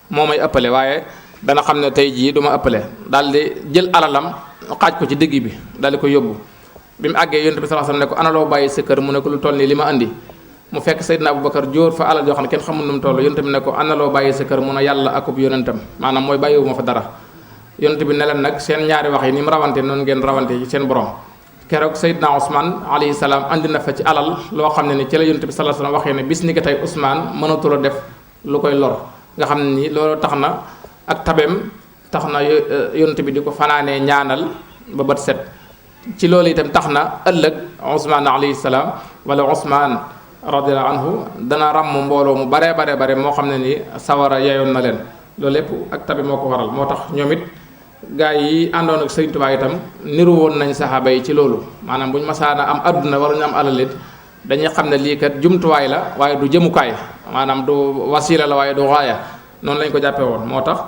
moo may ëppale waaye dana xam ne tey jii du ma ëppale daal di jël alalam xaaj ko ci digg bi daal di ko yóbbu bi mu àggee yonent bi sallallahu alayhi wasallam ne ko ana loo bàyyi sa kër mu ne ko lu toll nii li ma andi mu fekk Seydina Aboubacar jóor fa alal joo xam ne kenn xamul nu mu toll yonent bi ne ko ana loo bàyyi sa kër mu ne yàlla akub yonentam maanaam mooy bàyyiwuma fa dara yonent bi ne leen nag seen ñaari wax yi ni mu rawante noonu ngeen rawante ci seen borom keroog Seydina Ousmane alayhi salaam andi na fa ci alal loo xam ne ni ci la yonent bi sallallahu alayhi wasallam waxee ne bis ni ko tey Ousmane mënatula def lu koy lor nga xam ne ni loolu tax na ak tabeem tax na yonent bi di ko fanaanee ñaanal ba bët set ci loolu itam tax na ëllëg Ousmane alayhi salaam wala Ousmane radiyallahu anhu dana ràmm mbooloo mu bare moo xam ne ni sawara yeyoon na leen loolu lépp ak tabe moo ko waral moo tax ñoom it gaa yi àndoon ak Sëriñ Tuubaa itam niru woon nañ saxaaba yi ci loolu maanaam bu ñu masaana am adduna wala ñu am alalit dañuy xam ne lii kat jumtuwaay la waaye du jëmukaay maanaam du wasila la waaye du raaya noonu lañ ko jàppee woon moo tax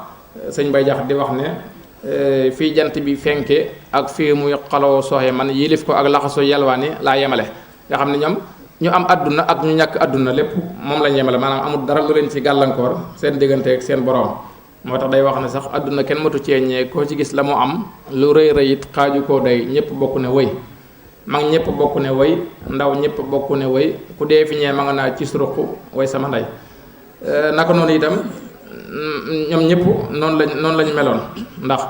sëñ Bay Jax di wax ne fii jant bi fenke ak fii muy xaloo sooxe man yilif ko ak laxaso yelwaani laa yemale nga xam ne ñoom ñu am adduna ak ñu ñàkk adduna lépp moom lañ yemale maanaam amul dara lu leen ci gàllankoor seen diggante ak seen borom moo tax day wax ne sax adduna kenn matu ceeñee koo ci gis la mu am lu rëy rëy it xaaju koo day ñëpp bokk ne wëy mag ñëpp bokk ne wëy ndaw ñëpp bokk ne wëy ku dee fi ñee ma nga naa ci suruq way sama ndey naka noonu itam ñoom ñëpp noonu lañ meloon ndax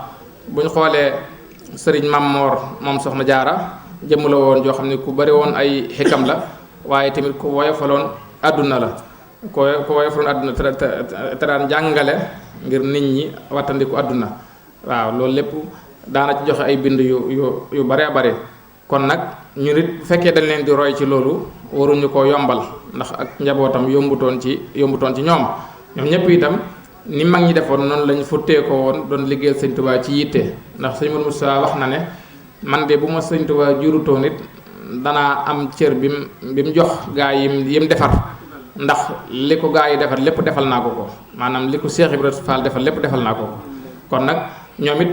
bu ñu xoolee sëriñ Mammoor moom soxna Jaara jëmm la woon joo xam ne ku bari woon ay xikam la waaye tamit ku woyofaloon àdduna la ku woyofaloon àdduna te daan jàngale ngir nit ñi wattandiku àdduna waaw loolu lépp daana ci joxe ay bind yu bare bare kon nag ñu nit bu fekkee dañ leen di roy ci loolu waruñu ko yombal ndax ak njabootam yombutoon ci ñoom ñëpp itam ni mag ñi defoon noonu lañ futtee ko woon doon liggéeyal Sëñ Tuubaa ci yitte ndax Sëñ Moussa wax na ne man de bu ma Sëñ Tuubaa jurutoon it danaa am cër bi mu jox gaa yim defar ndax li ko gaa yi defar lépp defal naa ko maanaam li ko Cheikh Ibrahima Fall defal lépp defal naa ko kon nag ñoom it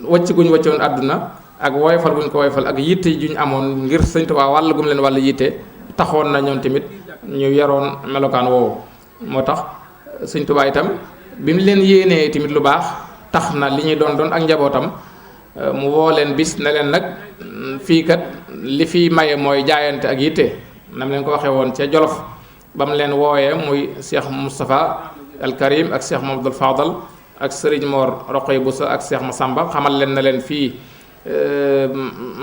wàcc guñ wàccoon àdduna ak woyofal guñ ko woyofal ak yitte juñ amoon ngir Sëñ Tuubaa wàll gum leen wàll yitte taxoon na ñoom tamit ñu yaroon melokaan woowu moo tax Sëñ Tuubaa itam bi mu leen yéenee tamit lu baax tax na li ñuy doon ak njabootam mu woo leen bis ne leen nag fii kat li fi maye mooy jaayante ak yitte nam leen ko waxee woon ca Jolof ba mu leen wooyee muy Cheikh Moustapha al Karim ak Cheikh Mamadou Fadal ak Serigne Mor Roqoy Boussa ak Cheikh Massamba xamal leen na leen fii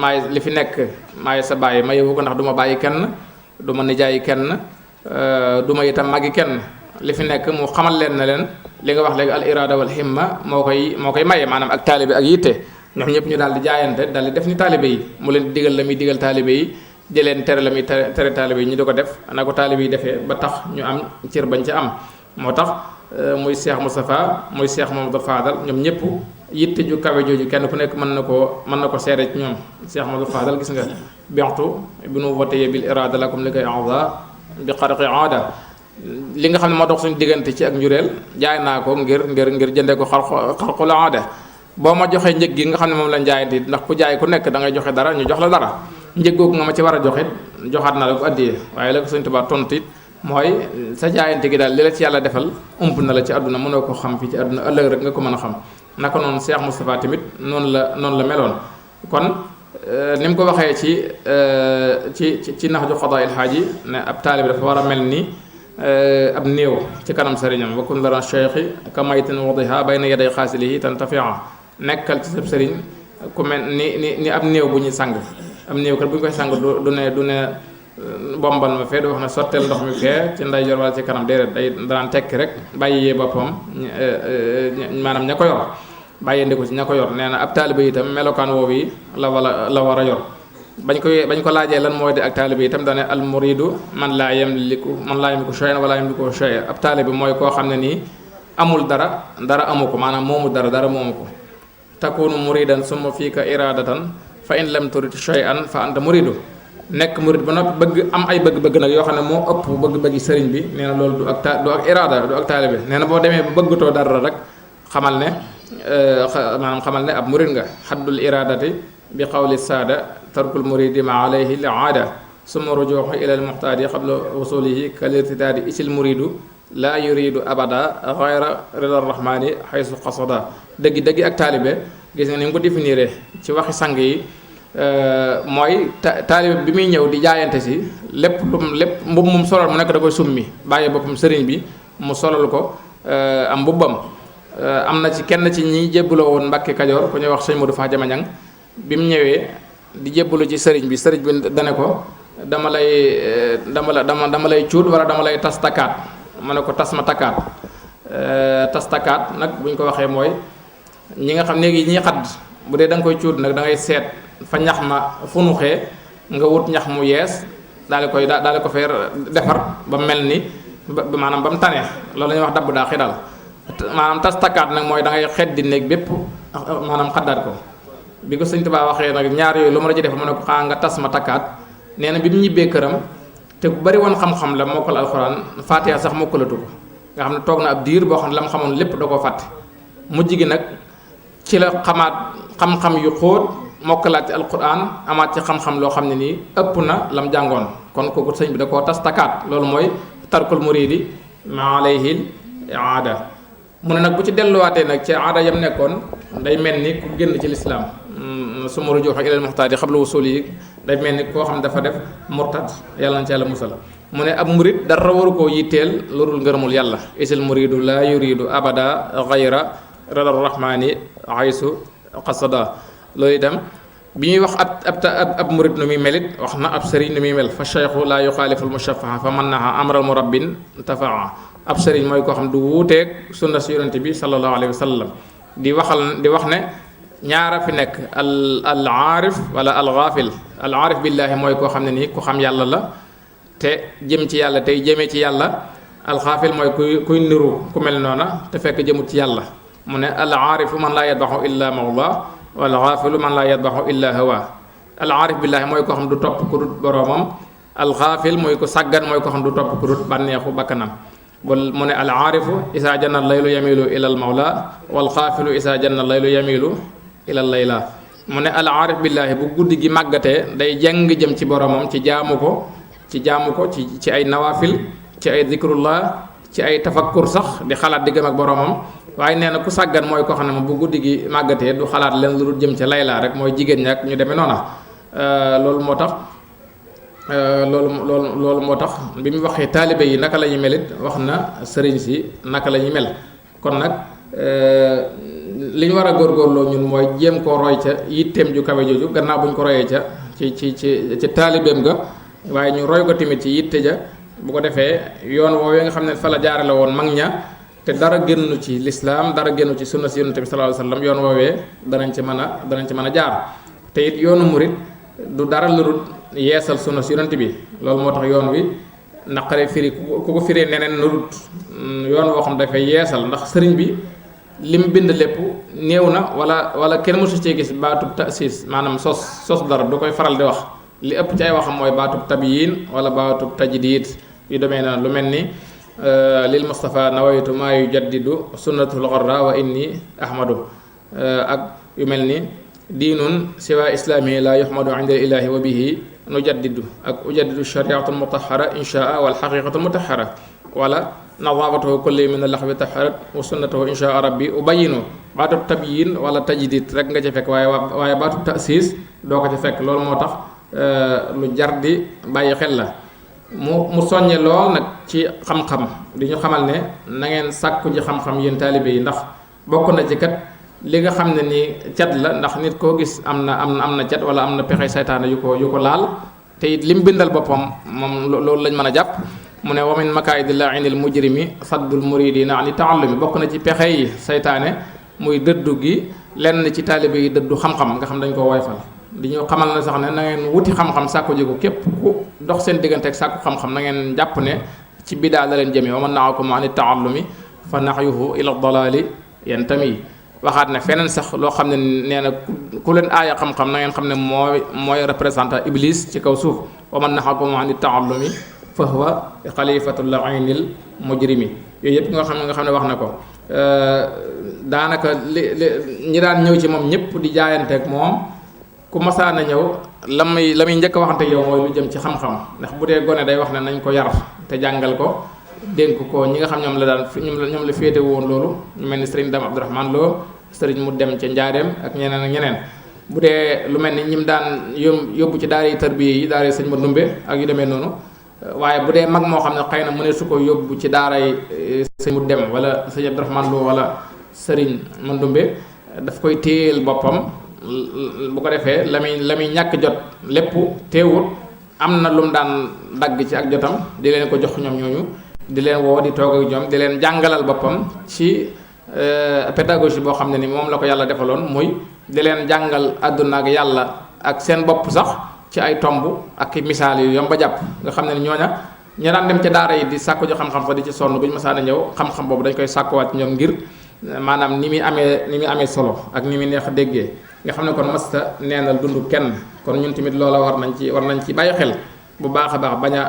maay li fi nekk maay sa bàyyi ma yëwu ko ndax du ma bàyyi kenn du ma nijaayi kenn du ma itam magi kenn li fi nekk mu xamal leen na leen li nga wax léegi al irada wal himma moo koy maye maanaam ak taalibe ak yitte ñoom ñëpp ñu daal di jaayante daal di def ni taalibe yi mu leen di digal la muy digal taalibe yi di leen tere la muy tere taalibe yi ñu di ko def na ko taalibe yi defee ba tax ñu am cër bañ ca am moo tax muy Cheikh Moustapha muy Cheikh Mamadou Fadal ñoom ñëpp yitte ju kawe jooju kenn ku nekk mën na ko seere ci ñoom Cheikh Mamadou Fadal gis nga bextu bi nu wateye bil irada lakum li koy ada bi xarqi aada li nga xam ne moo dox suñu diggante ci ak njureel jaay naa ko ngir jëndee ko xarqul aada boo ma joxee njëg gi nga xam ne moom lañ jaayante ndax ku jaay ku nekk da ngay joxe dara ñu jox la dara njëg googu nga ma ci war a joxit joxaat na la ko addiyee waaye la ko Sëñ Tuubaa tontu it mooy sa jaayante gi daal li la ci yàlla defal ump na la ci àdduna mënoo ko xam fii ci àdduna ëllëg rek nga ko mën a xam naka noonu Cheikh Moustapha tamit noonu la meloon kon ni mu ko waxee ci nax ju xadaa il xaaji ne ab taalib dafa war a mel ni ab néew ci kanam sëriñam wa kun dara cheikhi ka maytin wadiha bayna yaday xaasilihi tantafia nekkal ci sab sëriñ ku mel ni ab néew bu ñuy sang am néew kat bu ñu koy sang du ne bombal ma fee du wax ne sotteel ndox mi fee ci ndeyjoor wala ci kanam déedéet day daan tekki rek bàyyee boppam maanaam ña ko yor bàyyee ndiku ci ña ko yor nee na ab taalibe itam melokaan woowu yi la war a yor bañ ko laajee lan mooy di ak taalibe itam dane al muridu man laa yamliku shay'an wala yamliku shay'an ab taalibe mooy koo xam ne nii amul dara amu ko maanaam moomu dara moomu ko takunu muridan summa fiika iradatan fa in lam turid shay'an fa anta muridu nekk murid ba noppi bëgg am ay bëgg-bëgg nag yoo xam ne moo ëpp bëgg-bëggi sëriñ bi nee na loolu du ak irada du ak taalibe nee na boo demee ba bëggatoo dara rek xamal ne ab murid nga xaddul iradati bi qawli saada tarkul muridi ma alayhi li aada summa rujuuxu ila al muxtaadi qabla wusulihi kal irtidaadi isil muridu laa yuridu abada xayra rida rahmani xaysu qasada dëggi ak taalibe gis nga ni mu ko définiré ci waxi sang yi mooy taalibe bi muy ñëw di jaayante si lépp mbubb mu solal mu nekk da koy summi bàyyi boppam sëriñ bi mu solal ko am mbubbam am na ci kenn ci ñi jébbaloo woon Mbàkke Kajoor ku ñuy wax sëñ Modou Fa Jamañang bi mu ñëwee di jébbalu ci sëriñ bi dane ko dama lay cuut wala dama lay tas takkaat mu ne ko tas ma takkaat tas takkaat nag bu ñu ko waxee mooy ñi nga xam léegi ñi xadd bu dee da nga koy cuut nag da ngay seet fa ñax ma funuxee nga wut ñax mu yees daal di ko fee defar ba mel ni maanaam ba mu tane loolu la ñuy wax dabb daa xidal maanaam tas takkaat nag mooy da ngay xet di néeg bépp maanaam xaddaat ko bi ko Sëñ Tuubaa waxee nag ñaar yooyu lu ma la ci def mu ne ko xaa nga tas ma takkaat nee na bi mu ñibbee këram te bu bari woon xam-xam la mokkal alxuraan Faatiha sax mokkalatu ko nga xam ne toog na ab diir boo xam ne la mu xamoon lépp da koo fàtte mujj gi nag ci la xamaat xam-xam yu xóot mokkalaat ci alquran amaat ci xam-xam loo xam ne nii ëpp na lam jàngoon kon kooku sëñ bi da koo tas takkaat loolu mooy tarkul muridi ma alayhi aada mu ne nag bu ci delluwaatee nag ci aada yam nekkoon day mel ni ku génn ci lislaam summa rujuuhu ilal muxtaadi qabla wusuulihi day mel ni koo xam ne dafa def murtad yàlla na ci yàlla musal mu ne ab murid dara waru koo yitteel lu dul ngërëmul yàlla isil muridu la yuridu abada gayra radar rahmani aysu qasada loolu itam bi ñuy wax ab murid nu muy melit wax na ab sëriñ nu muy mel fa cheikhu la yuxaalifu almushafaha fa man naha amral murabbin tafaa ab sëriñ mooy koo xam du wuuteeg sunna si yonente bi sallallahu alayhi wa sallam di wax ne ñaara fi nekk al aarif wala al gaafil al aarif billaahi mooy koo xam ne nii ku xam yàlla la te jëm ci yàlla tey jëmee ci yàlla al gaafil mooy kuy niru ku mel noona te fekk jëmut ci yàlla mu ne al aarifu man laa yadbaxu illa mawla wal gaafilu man laa yadbaxu illa hawa al aarif billaahi mooy koo xam du topp ku dut boroomam al gaafil mooy ko sàggan mooy koo xam du topp ku dut bànneexu bakkanam mu ne al aarifu isaa janna laylu yamilu ila al mawla wal gaafilu isaa janna laylu yamilu ilal layla mu ne al aarif billaahi bu guddi gi màggatee day jàng jëm ci boromam ci jaamu ko ci ay nawaafil ci ay zikrullah ci ay tafakkur sax di xalaat diggam ak boromam. waaye nee na ku sàggan mooy koo xam ne moom bu guddi gi màggatee du xalaat leen lu dul jëm ca laylaa rek mooy jigéen ñi ak ñu demee noona loolu moo tax loolu moo tax bi mu waxee taalibe yi naka la ñuy melit wax na sëriñ si naka la ñuy mel. kon nag li ñu war a góorgóorloo ñun mooy jéem koo roy ca yitteem ju kawe jooju gannaaw bu ñu ko royee ca ci taalibeem ga waaye ñu roy ko tamit ci yitte ja bu ko defee yoon woowee nga xam ne fa la jaarale woon mag ña te dara génnu ci lislaam dara génnu ci sunna si yonent bi sallallahu alayhi wasallam yoon woowee danañ ci mën a jaar te it yoonu murit du dara lu dul yeesal sunna si yonent bi loolu moo tax yoon wi naqare firi ku ko firee neneen lu dul yoon woo xam dafay yeesal ndax sëriñ bi lim bind lépp néew na wala kenn mësu cee gis baatub tasis maanaam sos dara du koy faral di wax li ëpp ci ay waxam mooy baatub tabyiin wala baatub tajdiid yu demee na lu mel ni lil Mustafa nawaytu maa yujaddidu sunnatul gharra wa inni ahmadu ak yu mel ni diinun siwa islaami la yuhmadu inda ilahi wa bihi nujaddidu ak ujaddidu shariatul mutahhara inshaa wal haqiqatul mutahhara wala nadafatuhu kulli min al-laxwi taharat wa sunnatuhu inshaa rabbi ubayinu baatub tabyin wala tajdid rek nga ca fekk waaye baatub tasis doo ko ca fekk loolu moo tax lu jar di bàyyi xel la mu soññe lool nag ci xam-xam di ñu xamal ne na ngeen sàkku ji xam-xam yéen taalibe yi ndax bokk na ci kat li nga xam ne nii cat la ndax nit koo gis am na cat wala am na pexe saytaane yu ko laal te it lim bindal boppam moom loolu lañ mën a jàpp mu ne wa min makaayidi la'inil mujrimi saddul muridina ani ta'allumi bokk na ci pexe yi saytaane muy dëddu gi lenn ci taalibe yi dëddu xam-xam nga xam dañ ko woyfal di ñu xamal na sax ne na ngeen wuti xam-xam sàkku ji ko képp ku dox seen diggante ak sàkku xam-xam na ngeen jàpp ne ci bidaa la leen jëmee wa man na'akum ani ta'allumi fa nahyuhu ila dalali yantami waxaat ne feneen sax loo xam ne nee na ku leen aaya xam-xam na ngeen xam ne mooy représentant iblis ci kaw suuf wa man na'akum ani ta'allumi fa huwa xalifatul la'inil mujrimi yooyu yëpp nga xam ne wax na ko daanaka ñi daan ñëw ci moom ñëpp di jaayanteeg moom ku masaana ñëw la muy njëkk a waxante yow mooy lu jëm ci xam-xam ndax bu dee gone day wax ne nañ ko yar te jàngal ko dénk ko ñi nga xam ñoom la féete woon loolu ñu mel ni sëriñ Dame Abdourahmane Lo sëriñ mu dem ca Njaareem ak ñeneen bu dee lu mel ni ñim daan yóbbu ci daara yi tarbiya yi daara yi sëñ ma ndumbe ak yu demee noonu waaye bu dee mag moo xam ne xëy na mu ne su ko yóbbu ci daara yi sëñ mu dem wala sëñ Abdourahmane Lo wala sëriñ ma ndumbe daf koy téyeel boppam bu ko defee la muy ñàkk jot lépp teewut am na lu mu daan dagg ci ak jotam di leen ko jox ñoom ñooñu di leen woo di toog ak ñoom di leen jàngalal boppam ci pédagogie boo xam ne ni moom la ko yàlla defaloon muy di leen jàngal àdduna ak yàlla ak seen bopp sax ci ay tomb ak misaal yu yomb ba jàpp nga xam ne ni ña daan dem ca daara yi di sàkku ji xam-xam fa di ci sonn bu ñu mësaan a ñëw xam-xam boobu dañ koy sàkkuwaat ñoom ngir maanaam ni muy amee solo ak ni muy neex a déggee nga xam ne kon masta neenal dundu kenn kon ñun tamit loola war nañ ci bàyyi xel bu baax a baax bañ a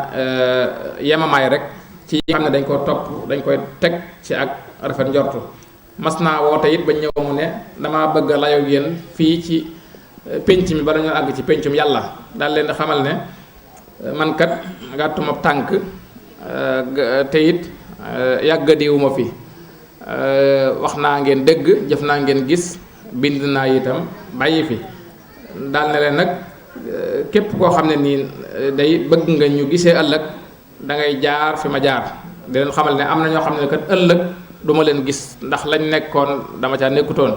yemamaay rek ci xam ne dañ ko topp dañ koy teg ci ak rafet njortu mas naa woote it ba ñëw mu ne dama bëgg a layoo yéen fii ci pénc mi ba dañoo àgg ci péncum yàlla daal leen di xamal ne man kat gàttuma tànk te it yàggadiwuma fi wax naa ngeen dégg jëf naa ngeen gis bind naa itam bàyyi fi daal ne leen nag képp koo xam ne nii day bëgg nga ñu gisee ëllëg da ngay jaar fi ma jaar di leen xamal ne am na ñoo xam ne kat ëllëg du ma leen gis ndax lañ nekkoon dama caa nekkutoon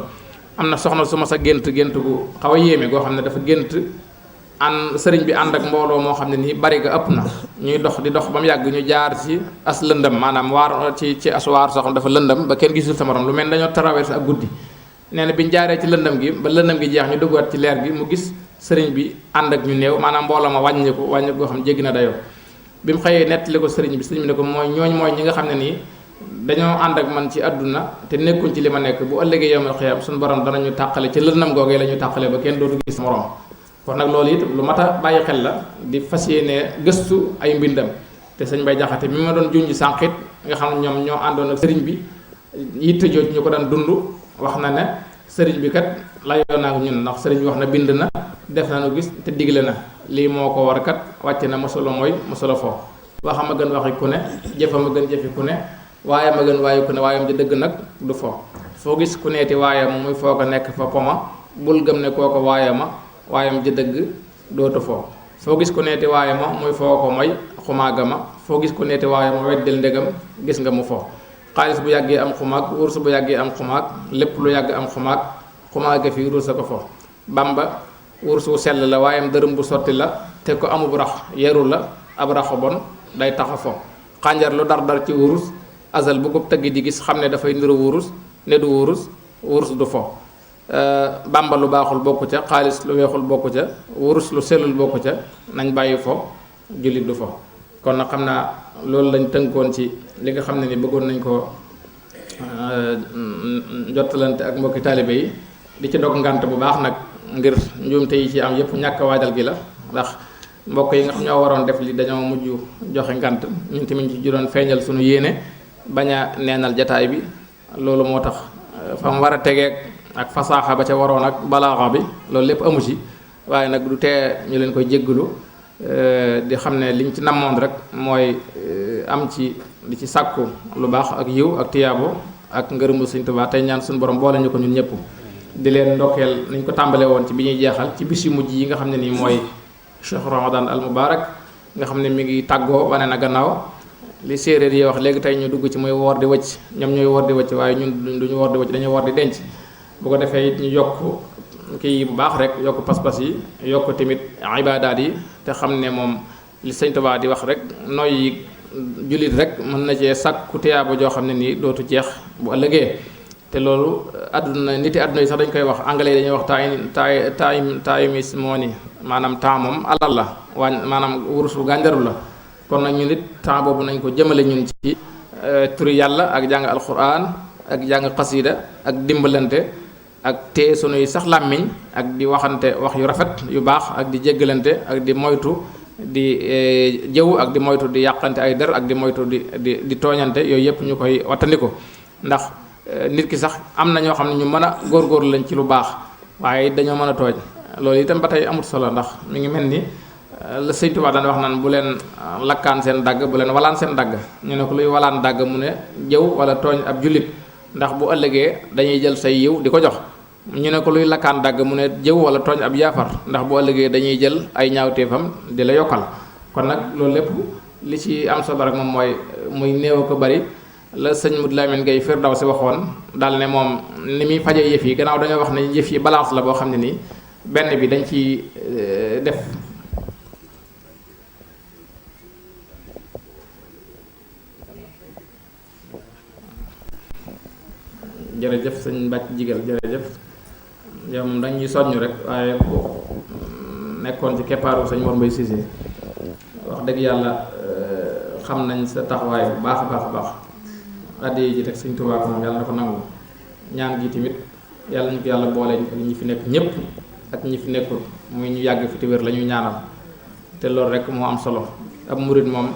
am na soxna su ma sa gént gu xaw a yéeme goo xam ne dafa gént sëriñ bi ànd ak mbooloo moo xam ne nii bari ga ëpp na ñuy dox di dox ba mu yàgg ñu jaar ci as lëndëm maanaam waar ci as waar soo xam dafa lëndëm ba kenn gisul sa morom lu mel ne dañoo traversé ak guddi nee na bi ñu jaaree ci lëndëm gi ba lëndëm gi jeex ñu duggaat ci leer gi mu gis sëriñ bi ànd ak ñu néew maanaam mbooloo ma wàññiku goo xam jéggi na dayoo bi mu xëyee nettali ko sëriñ bi ne ko mooy ñi nga xam ne nii dañoo ànd ak man ci àdduna te nekkuñ ci li ma nekk bu ëllëgee yawmal xiyaam suñu borom danañu tàqale ci lëndëm googee la ñu tàqale ba kenn dootu gis morom kon nag loolu it lu mat a bàyyi xel la di fas yéene gëstu ay mbindam te sëñ Bay Jaxate mi ma doon junj sànqit nga xam ne ñoom ñoo àndoon ak sëriñ bi yitte jooju ñu ko daan dund wax na ne sëriñ bi kat layoo naa ak ñun ndax sëriñ bi wax na bind na def na nu gis te digle na lii moo ko war kat wàcc na mosula mooy mosula fo waxam a gën waxi ku ne jëfam a gën jëfi ku ne waaye ma gën waaye ku ne waayam di dëgg nag du fo foo gis ku neeti waayam muy foo ko nekk fa poma bul gëm ne kooko waayama waayam di dëgg dootu fo foo gis ku neeti waayama muy foo ko mooy xumaagama foo gis ku neeti waayama weddil ndegam gis nga mu fo xaalis bu yàggee am xumaag wursu bu yàggee am xumaag lépp lu yàgg am xumaaga fii ruusa ko fo bamba wursu wu sell la waayam dërëm bu sotti la te ko amub rax yeru la ab raxu bon day taxa fo xànjar lu dar ci wurus asal bu ko tëgg di gis xam ne dafay niru wurus ne du wurus du fo bamba lu baaxul bokku ca xaalis lu weexul bokku ca wurus lu sellul bokku ca nañ bàyyi fo jullit du fo kon nag xam naa loolu lañ tënkoon ci li nga xam ne ni bëggoon nañ ko jottalante ak mbokki taalibe yi di ci dog ngànt bu baax nag ngir njuumte yi ci am yépp ñàkk waajal gi la ndax mbokk yi nga xam ñoo waroon def li dañoo mujj joxe ngànt ñun tamit ci doon feeñal suñu yéene bañ a neenal jataay bi loolu moo tax fa mu war a tegeeg ak fasaaxa ba ca waroon ak balaaxa bi loolu lépp amu ci waaye nag du tee ñu leen koy jéggalu di xam ne liñ ci namoon rek mooy am ci di ci sàkku lu baax ak yiw ak tiyaabo ak ngërëmu Sëñ Tuubaa tey ñaan suñu borom boole ñu ko ñun ñëpp di leen ndokkeel niñ ko tàmbalee woon ci bi ñuy jeexal ci bis yu mujj yi nga xam ne nii mooy Cheikh Ramadan al Mubarak nga xam ne mi ngi tàggoo wane na gannaaw li séeréer yi wax léegi tey ñu dugg ci muy woor di wëcc ñoom ñooy woor di wëcc waaye ñun duñu woor di wëcc dañuy woor di denc bu ko defee it ñu yokk kii bu baax rek yokk pas-pas yi yokk tamit ibaadaat yi te xam ne moom li Sëñ Tuubaa di wax rek nooy yi jullit rek mën na cee sàkku tiyaaba joo xam ne nii dootu jeex bu ëllëgee te loolu àdduna niti àdduna yi sax dañ koy wax anglais yi dañuy wax time is money maanaam temps moom alal la maanaam wurus bu gànjaru la kon nag ñu nit temps boobu nañ ko jëmale ñun ci turi yàlla ak jàng alquran ak jàng xasida ak dimbalante ak téye sunuy sax làmmiñ ak di waxante wax yu rafet yu baax ak di jéggalante ak di moytu di jëw ak di moytu di yàqante ay der ak di moytu di tooñante yooyu yëpp ñu koy wattandiku ndax nit ki sax am na ñoo xam ne ñu mën a góorgóorlu lañ ci lu baax waaye dañoo mën a tooñ loolu itam ba tey amut solo ndax mi ngi mel ni la Sëñ Tuubaa daan wax naan bu leen lakkaan seen dagg bu leen walaan seen dagg ñu ne ko luy walaan dagg mu ne jëw wala tooñ ab jullit ndax bu ëllëgee dañuy jël say yiw di ko jox ñu ne ko luy lakkaan dagg mu ne jëw wala tooñ ab yaafar ndax bu ëllëgee dañuy jël ay ñaawteefam di la yokkal kon nag loolu lépp li ci am solo rek moom mooy muy néew ko bari la sëñ Modou Lamine Gueye Firdawsi waxoon daal ne moom ni muy faje yëf yi gannaaw dañoo wax ne yëf yi balance la boo xam ne nii benn bi dañ ci def jërëjëf sëñ Mbàcc Jigal jërëjëf yow moom dañuy soññu rek waaye nekkoon ci keppaaru sëñ Mor Mbaye Cissé wax dëgg yàlla xam nañ sa taxawaay bu baax a baax a baax addi yi ji teg sëñ Tuubaa ko moom yàlla na ko nangu ñaan gi tamit yàlla ñu ko yàlla boole ak ñi fi nekk ñëpp ak ñi fi nekkul muy ñu yàgg fi te wér la ñuy ñaanal te loolu rek moo am solo ab murit moom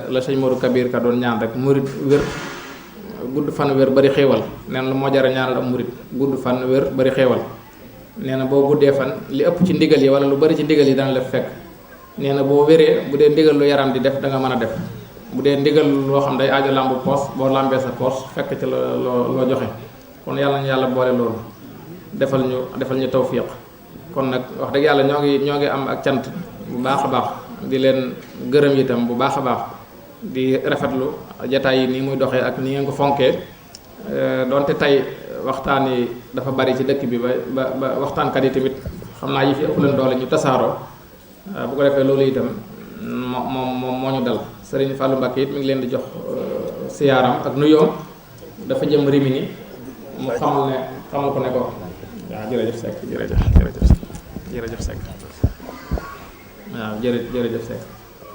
la sëñ Modou Kabir ka doon ñaan rek murit wér gudd fan wér bari xéewal nee na lu moo jara ñaanal ab murit gudd fan wér bari xéewal nee na boo guddee fan li ëpp ci ndigal yi wala lu bari ci ndigal yi dana la fekk nee na boo wéree bu dee ndigal lu yaram di def da nga mën a def bu dee ndigal loo xam day aajo làmbu poos boo làmbee sa poos fekk ci loo joxe kon yàlla ñu yàlla boole loolu defal ñu tawfiq kon nag wax dëgg yàlla ñoo ngi am ak cant bu baax a baax di leen gërëm itam bu baax a baax di rafetlu jataay yi nii muy doxee ak ni ngeen ko fonkee donte tey waxtaan yi dafa bari ci dëkk bi ba waxtaankat yi tamit xam naa yi fi ëpp leen doole ñu tasaaroo bu ko defee loolu itam moo ñu dal Sëriñ Fallou Mbacké it mi ngi leen di jox siyaaram ak nuyoom dafa jëm Rimini mu xamal ko ne ko waaw jërëjëf Seck jërëjëf Seck waaw jërëjëf Seck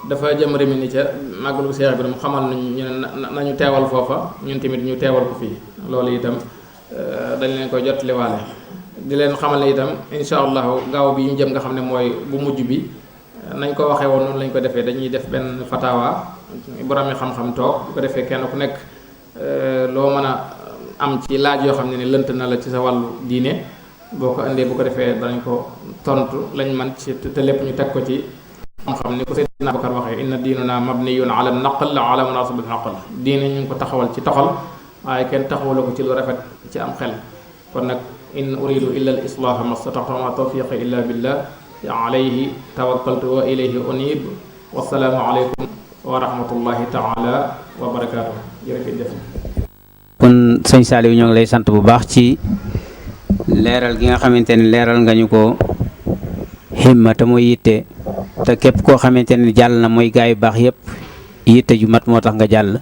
dafa jëm Rimini ca màggalu Seex bi mu xamal ñu nañu teewal foofa ñun tamit ñu teewal ko fii loolu itam dañ leen koy jottaliwaale di leen xamal ne itam insha allahu gaaw bi ñu jëm nga xam ne mooy bu mujj bi nañ ko waxee woon noonu lañ ko defee dañuy def benn fatawa borom yi xam-xam toog bu ko defee kenn ku nekk loo mën a am ci laaj yoo xam ne ni lënt na la ci sa wàllu diine boo ko indee bu ko defee danañ ko tontu lañ man ci te lépp ñu teg ko ci xam ni ko Seydina Abubakar waxee inna diinuna mabniyun ala naql ala munasabati naql diine ñu ngi ko taxawal ci toxal waaye kenn taxawala ko ci lu rafet ci am xel kon nag in uridu illa al islaha ma stata'tu ma tawfiqi illa billah alayhi tawakkaltu wa ilayhi unib wassalaamu aleykum wa rahmatullahi taala wa barakaatu jërëjëf. kon sëñ Saliou ñoo ngi lay sant bu baax ci leeral gi nga xamante ni leeral nga ñu ko himma te mooy yitte te képp koo xamante ni jàll na mooy gaa yu baax yëpp yitte ju mat moo tax nga jàll.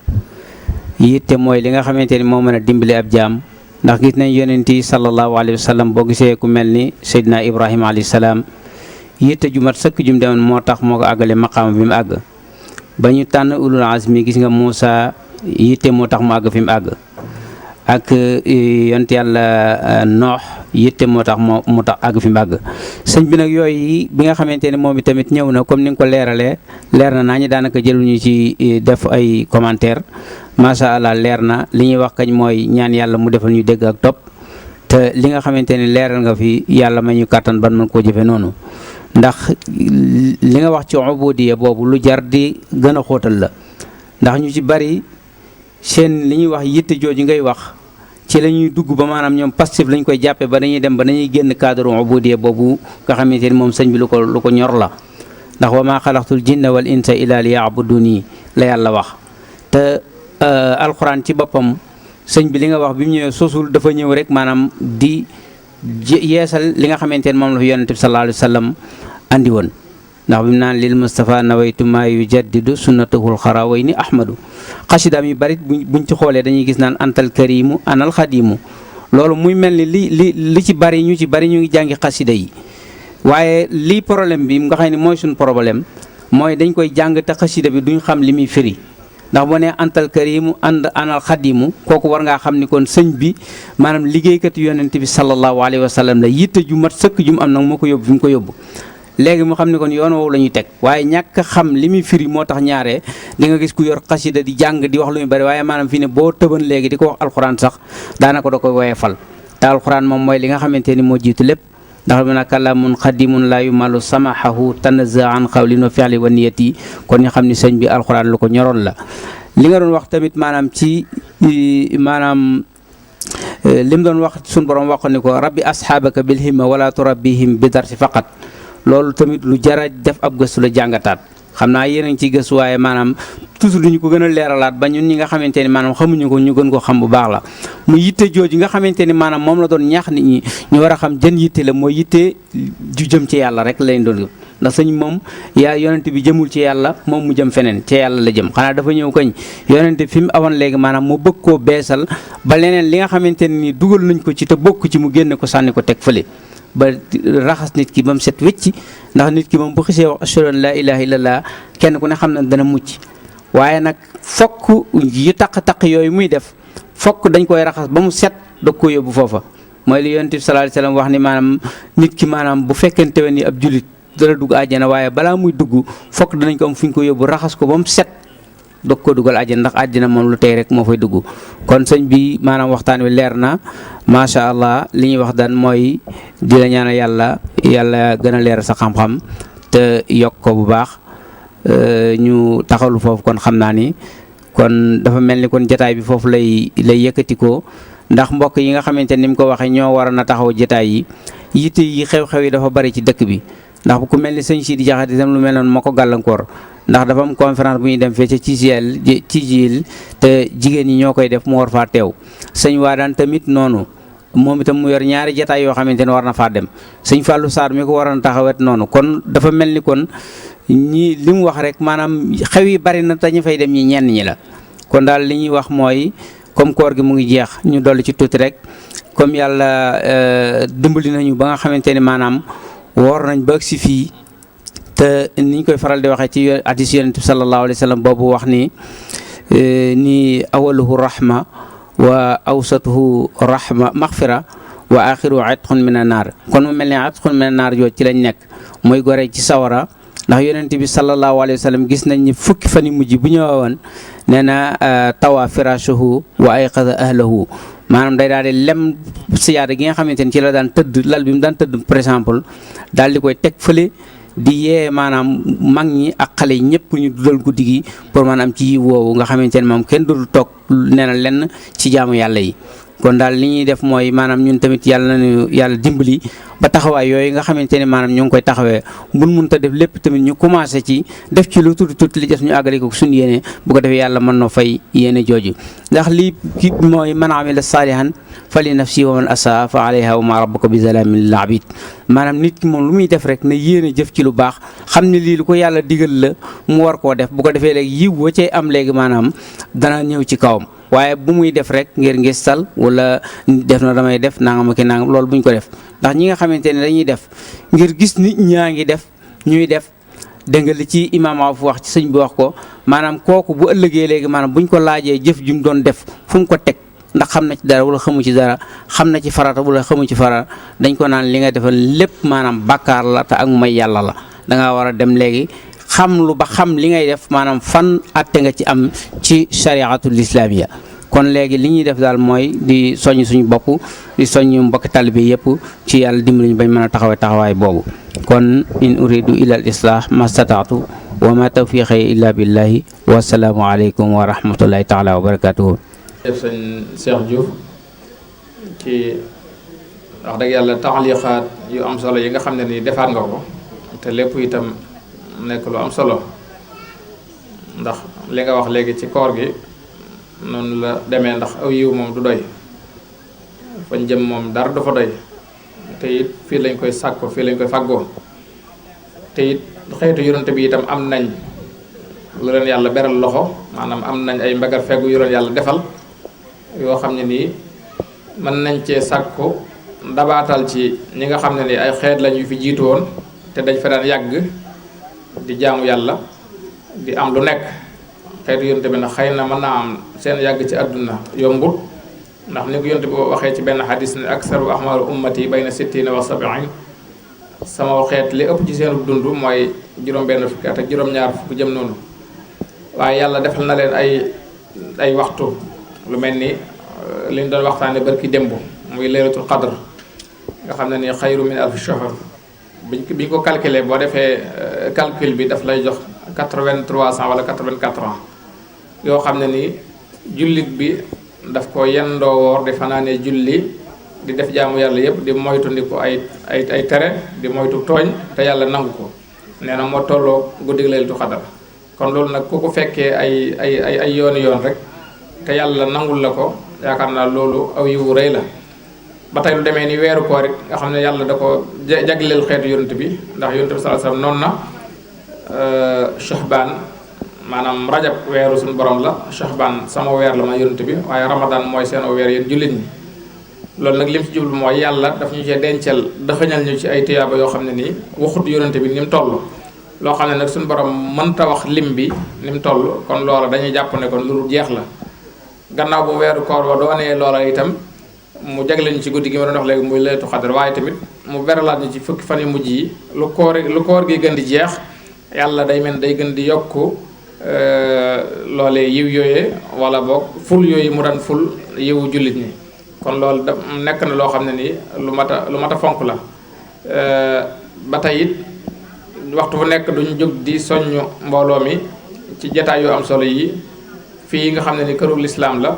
yitte mooy li nga xamante ni moo mën a dimbali ab jaam ndax gis nañ yonent yi sallallahu alayhi wa sallam boo gisee ku mel ni Seydina Ibrahima alayhi salaam yitte ju mat sëkk jum demoon moo tax moo ko àggale maqaama bi mu àgg. ba ñu tànn ulul azmi gis nga Muusa yitte moo tax mu àgg fi mu àgg ak yonent yàlla Noox yitte moo tax mu tax àgg fi mu àgg sëñ bi nag yooyu bi nga xamante ne moom itamit ñëw na comme ni nga ko leeralee leer na naa ñu daanaka jëluñu ci def ay commentaire macha allah leer na li ñuy wax kañ mooy ñaan yàlla mu defal ñu dégg ak topp te li nga xamante ne leeral nga fi yàlla may ñu kàttan ban mën koo jëfe noonu ndax li nga wax ci ubudiya boobu lu jar di gën a xóotal la ndax ñu ci bari seen li ñuy wax yitte jooju ngay wax ci la ñuy dugg ba maanaam ñoom passif lañ koy jàppee ba dañuy dem ba dañuy génn cadre ubudiya boobu nga xamante ni moom sëñ bi lu ko ñor la ndax wa maa xalaqtul jinna wal insa illa liya'buduni la yàlla wax te alxuraan ci boppam sëñ bi li nga wax bi mu ñëwee sosul dafa ñëw rek maanaam di yeesal li nga xamante ne moom la fi yonente bi sallallahu alayhi wa sallam andi woon ndax bi mu naan lil Mustafa nawaytu maa yujaddidu sunnatahul xarawayni ahmadu xasidaam yu bari buñ ci xoolee dañuy gis naan antal karimu anal xadimu loolu muy mel ni li ci bari ñu ngi jàngi xasida yi waaye lii problème bi nga xam ne mooy suñu problème mooy dañ koy jàng te xasida bi duñ xam li muy firi ndax boo nee antal karimu anal xadimu kooku war ngaa xam ni kon sëñ bi maanaam liggéeykatu yonente bi sallallahu alayhi wa sallam la yitte ju mat sëkk ju mu am nag moo ko yóbbu fi mu ko yóbbu léegi mu xam ne kon yoon woowu la ñuy teg waaye ñàkk xam li muy firi moo tax ñaare di nga gis ku yor xasida di jàng di wax lu muy bari waaye maanaam fii ne boo tëban léegi di ko wax alxuraan sax daanaka da koy woyefal te alxuraan moom mooy li nga xamante ni moo jiitu lépp ndax bi nag kalamun xadimun laa yumalu samahahu tanaza an xawlin wa fi'li wa niyati kon ñu xam ni sëñ bi alxuraan lu ko ñoroon la li nga doon wax tamit maanaam ci maanaam li mu doon wax suñu borom wax ni ko rabbi asxaabaka bil himma wala turabbihim bi darsi faqat loolu tamit lu jara def ab gëstu la jàngataat xam naa yéen a ngi ciy gëstu waaye maanaam toujours du ñu ko gën a leeralaat ba ñun ñi nga xamante ni maanaam xamuñu ko ñu gën ko xam bu baax la mu yitte jooju nga xamante ni maanaam moom la doon ñaax nit ñi ñu war a xam jën yitte la mooy yitte ju jëm ci yàlla rek lañ doon ndax sëñ moom yaa yonente bi jëmul ci yàlla moom mu jëm feneen ci yàlla la jëm xanaa dafa ñëw kañ yonente fi mu awoon léegi maanaam mu bëgg koo beesal ba leneen li nga xamante ni dugal nañ ko ci te bokk ci mu génne ko sànni ko teg fële ba raxas nit ki ba mu set wecci ndax nit ki moom bu xisee wax ashhadu an laa ilaaha illallah kenn ku ne xam na dana mucc waaye nag fokk yu taq-taq yooyu muy def fokk dañ koy raxas ba mu set doog ko yóbbu foofa mooy li yonent bi sallallahu alayhi wasallam wax ni maanaam nit ki maanaam bu fekkente ne ni ab julit dana dugg àjjana waaye balaa muy dugg fokk danañ ko am fu ñu ko yóbbu raxas ko ba mu set doog ko dugal àjjana ndax àjjana moom lu tey rek moo fay dugg kon sëñ bi maanaam waxtaan wi leer na macha allah li ñuy wax daan mooy di la ñaanal yàlla gën a leer sa xam-xam te yokk ko bu baax ñu taxawlu foofu kon xam naa ni kon dafa mel ni kon jataay bi foofu lay yëkkatikoo ndax mbokk yi nga xamante ni mu ko waxee ñoo waroon a taxaw jataay yi yitte yi xew-xew yi dafa bari ci dëkk bi ndax bu ku mel ni sëñ Sidi Jaxate itam lu mel noonu moo ko gàllankoor ndax dafa am conférence bu ñuy dem fee ca Cijil te jigéen ñi ñoo koy def mu war faa teew sëñ Waadaan tamit noonu moom itam mu yor ñaari jataay yoo xamante ne war na faa dem sëñ Fallou Sarr mi ko waroon taxawet noonu kon dafa mel ni kon ñi li mu wax rek maanaam xew yi bari na te ñu fay dem ñi ñenn ñi la kon daal li ñuy wax mooy comme koor gi mu ngi jeex ñu dolli ci tuuti rek comme yàlla dimbali nañu ba nga xamante ni maanaam woor nañ ba agsi fii te niñ koy faral di waxee ci hadiis Yonent bi sallallahu alayhi wa sallam boobu wax ni awaluhu rahma wa awsatuhu rahma maghfira wa axiru atqun mina naar kon mu mel ne atqun mina naar jooju ci lañ nekk mooy gore ci sawara ndax Yonent bi sallallahu alayhi wa sallam gis nañ ni fukki fan yu mujj bu ñëwoon nee na tawa firashuhu wa ayqaza ahlahu maanaam day daal di lem siyaada gi nga xamante ni ci la daan tëdd lal bi mu daan tëdd par exemple daal di koy teg fële di yee maanaam mag ñi ak xale yi ñëpp ñu dudal guddi gi pour maanaam ci woowu nga xamante ne moom kenn du toog nee na lenn ci jaamu yàlla yi. kon daal li ñuy def mooy maanaam ñun tamit yàlla nañu yàlla dimbali ba taxawaay yooyu nga xamante ne maanaam ñu ngi koy taxawee buñ mënta def lépp tamit ñu commencé ci def ci lu tuuti li des ñu àggale ko suñu yéene bu ko defee yàlla mën noo fay yéene jooju. ndax lii ki mooy man amila saalihan fali nafsi wa man asaa fa alayha wa ma rabbuka bi zalamin lil abid maanaam nit ki moom lu muy def rek na yéene jëf ci lu baax xam ne lii lu ko yàlla digal la mu war koo def bu ko defee léegi yiw wa cay am léegi maanaam dana ñëw ci kawam. waaye bu muy def rek ngir ngistal wala def na damay def nangam ak nangam loolu buñ ko def ndax ñi nga xamante ne dañuy def ngir gis nit ñaa ngi def ñuy def dégg nga li ci imaam Awf wax ci sëñ bi wax ko maanaam kooku bu ëllëgee léegi maanaam buñ ko laajee jëf ju mu doon def fu mu ko teg ndax xam na ci dara wala xamu ci dara xam na ci farata wala xamu ci farata dañ ko naan li nga defal lépp maanaam bàkkaar la te ak may yàlla la da ngaa war a dem léegi. xam lu ba xam li ngay def maanaam fan atte nga ci am ci chariatul islamiya kon léegi li ñuy def daal mooy di soññ suñu bopp di soññ mbokki talibe yëpp ci yàlla dimbali ñu bañ mën a taxawaay boobu kon in uridu illa al islah ma stataatu wa ma tawfiqi illa billahi wasalaamu aleykum wa rahmatullahi taala wa barakatuhu sëñ Cheikh Diouf ci wax dëgg yàlla taxliqaat yu am solo yi nga xam ne ni defaat nga ko te lépp itam nekk lu am solo ndax li nga wax léegi ci koor gi noonu la demee ndax aw yiw moom du doy fañ jëm moom dara du fa doy te it fii lañ koy sàkko fii lañ koy fàggoo te it xeetu yonante bi itam am nañ lu leen yàlla beral loxo maanaam am nañ ay mbagar feggu yu leen yàlla defal yoo xam ne nii mën nañ cee sàkku dabaatal ci ñi nga xam ne nii ay xeet lañ yu fi jiitu woon te dañ fa daan yàgg di jaamu yàlla di am lu nekk xeetu yonte bi nag xëy na mën naa am seen yàgg ci àdduna yombut ndax ni ko yonte bi waxee ci benn xadis ne aksaru ahmaalu ummati bayna sittina wa sabiin sama xeet li ëpp ci seenu dund mooy juróom-benn fukki at ak juróom-ñaar fukki jëm noonu waaye yàlla defal na leen ay waxtu lu mel ni li ñu doon waxtaane barki démb muy laylatul qadr nga xam ne ni xayru min alfi shahr biñ ko calculé boo defee calcul bi daf lay jox 83 ans wala 84 ans yoo xam ne ni jullit bi daf ko yendoo woor di fanaane julli di def jaamu yàlla yépp di moytu ndiku ay tere di moytu tooñ te yàlla nangu ko nee na moo tolloo guddi laylatul qadr kon loolu nag ku ko fekkee ay yooni yoon rek te yàlla nangul la ko yaakaar naa loolu aw yiwu rëy la ba tey lu demee ni weeru koor it nga xam ne yàlla da ko jagleel xeetu yonent bi ndax yonent bi sallallahu alayhi wasallam noonu na Shahbaan maanaam rajab weeru suñu borom la Shahbaan sama weer la ma yonent bi waaye Ramadan mooy seen weer yéen jullit ñi loolu nag lim ci jublu mooy yàlla daf ñu cee dencal dëxëñal ñu ci ay tiyaaba yoo xam ne nii waxut yonent bi ni mu toll loo xam ne nag suñu borom mënta wax lim bi ni mu toll kon loola dañuy jàpp ne kon lu jeex la gannaaw bu weeru koor wa doonee loola itam mu jagle ñu ci guddi gi ma doon wax léegi muy laylatul qadr waaye tamit mu beralaat ñu ci fukki fan yu mujj yi lu koor gi gën di jeex yàlla day mel day gën di yokk loolee yiw yooyee wala boog ful yooyu mu daan ful yiwu jullit ñi kon loolu da nekk na loo xam ne nii lu mat a fonk la ba tey it waxtu bu nekk duñ jóg di soññ mbooloo mi ci jataay yu am solo yi fii nga xam ne ni këru lislaam la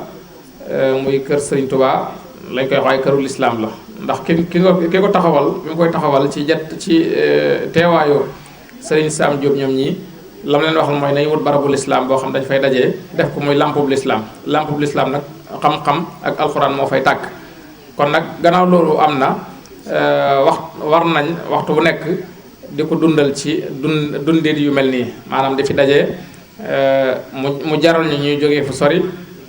muy kër Sëriñ Tuubaa lañ koy waxee këru lislaam la ndax ki ko taxawal mi ngi koy taxawal ci teewaayu Sëriñ Sam Diop ñoom ñii lam leen waxal mooy nañ wut barabu lislaam boo xam dañ fay dajee def ko muy lampub lislaam nag xam-xam ak alxuraan moo fay tàkk kon nag gannaaw loolu am na war nañ waxtu bu nekk di ko dundal ci dundit yu mel nii maanaam di fi dajee mu jaral ñu ñuy jógee fu sori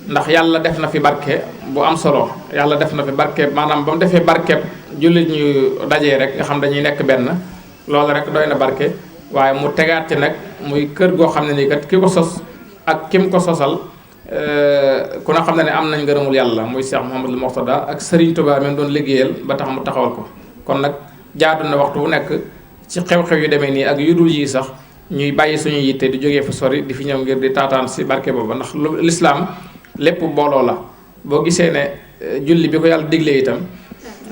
ndax yàlla def na fi barke bu am solo yàlla def na fi barke maanaam ba mu defee barke jullit ñu dajee rek nga xam dañuy nekk benn loolu rek doy na barke waaye mu tegaat ci nag muy kër goo xam ne nii kat ki ko sos ak kim ko sosal ku na xam ne am nañ ngërëmul yàlla muy Cheikh Mouhamadul Mourtada ak Serigne Touba même doon liggéeyal ba tax mu taxawal ko kon nag jaadu na waxtu bu nekk ci xew-xew yu demee nii ak yu dul yii sax ñuy bàyyi suñu yitte di jógee fu sori di fi ñëw ngir di taataan si barke boobu ndax lislaam lépp booloo la boo gisee ne julli bi ko yàlla diglee itam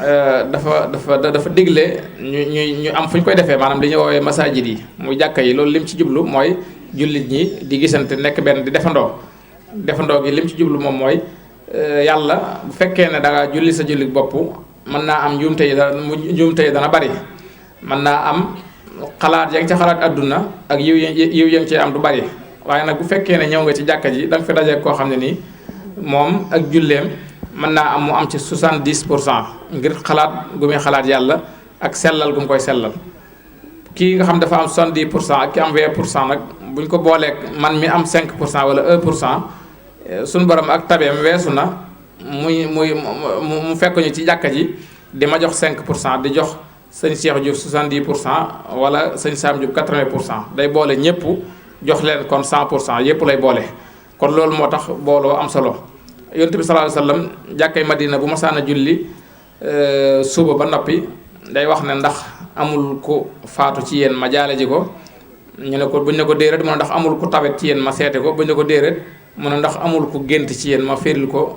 dafa digle ñu am fu ñu koy defee maanaam li ñuy woowee masajid yi muy jàkka yi. loolu lim ci jublu mooy jullit ñi di gisante nekk benn di defandoo gi lim ci jublu moom mooy yàlla bu fekkee ne da nga julli sa julli bopp mën naa am njuumte yi dana bari, mën naa am xalaat ya nga ca xalaat adduna ak yiw ya nga ci am du bari. waaye nag bu fekkee ne ñëw nga ci jàkka ji da nga fi daje koo xam ne nii moom ak julleem mën naa am mu am ci 70% ngir xalaat gu muy xalaat yàlla ak sellal gu mu koy sellal. kii nga xam dafa am 70% ak ki am 20% nag buñ ko booleeg man mi am 5% wala 1%, suñu borom ak tabeem weesu na mu fekk ñu ci jàkka ji di ma jox 5%, di jox sëñ Cheikh Diouf 70% wala sëñ Sam Diouf 80%. day boole ñëpp jox leen kon 100% yëpp lay boole. kon loolu moo tax booloo am solo. yonent bi sallallahu alayhi wasallam jàkkay Madina bu masaana julli suba ba noppi day wax ne ndax amul ku faatu ci yéen ma jaale ji ko. ñu ne ko buñ ne ko déedéet mu ne ndax amul ku tawet ci yéen ma seete ko. buñ ne ko déedéet mu ne ndax amul ku gént ci yéen ma firil ko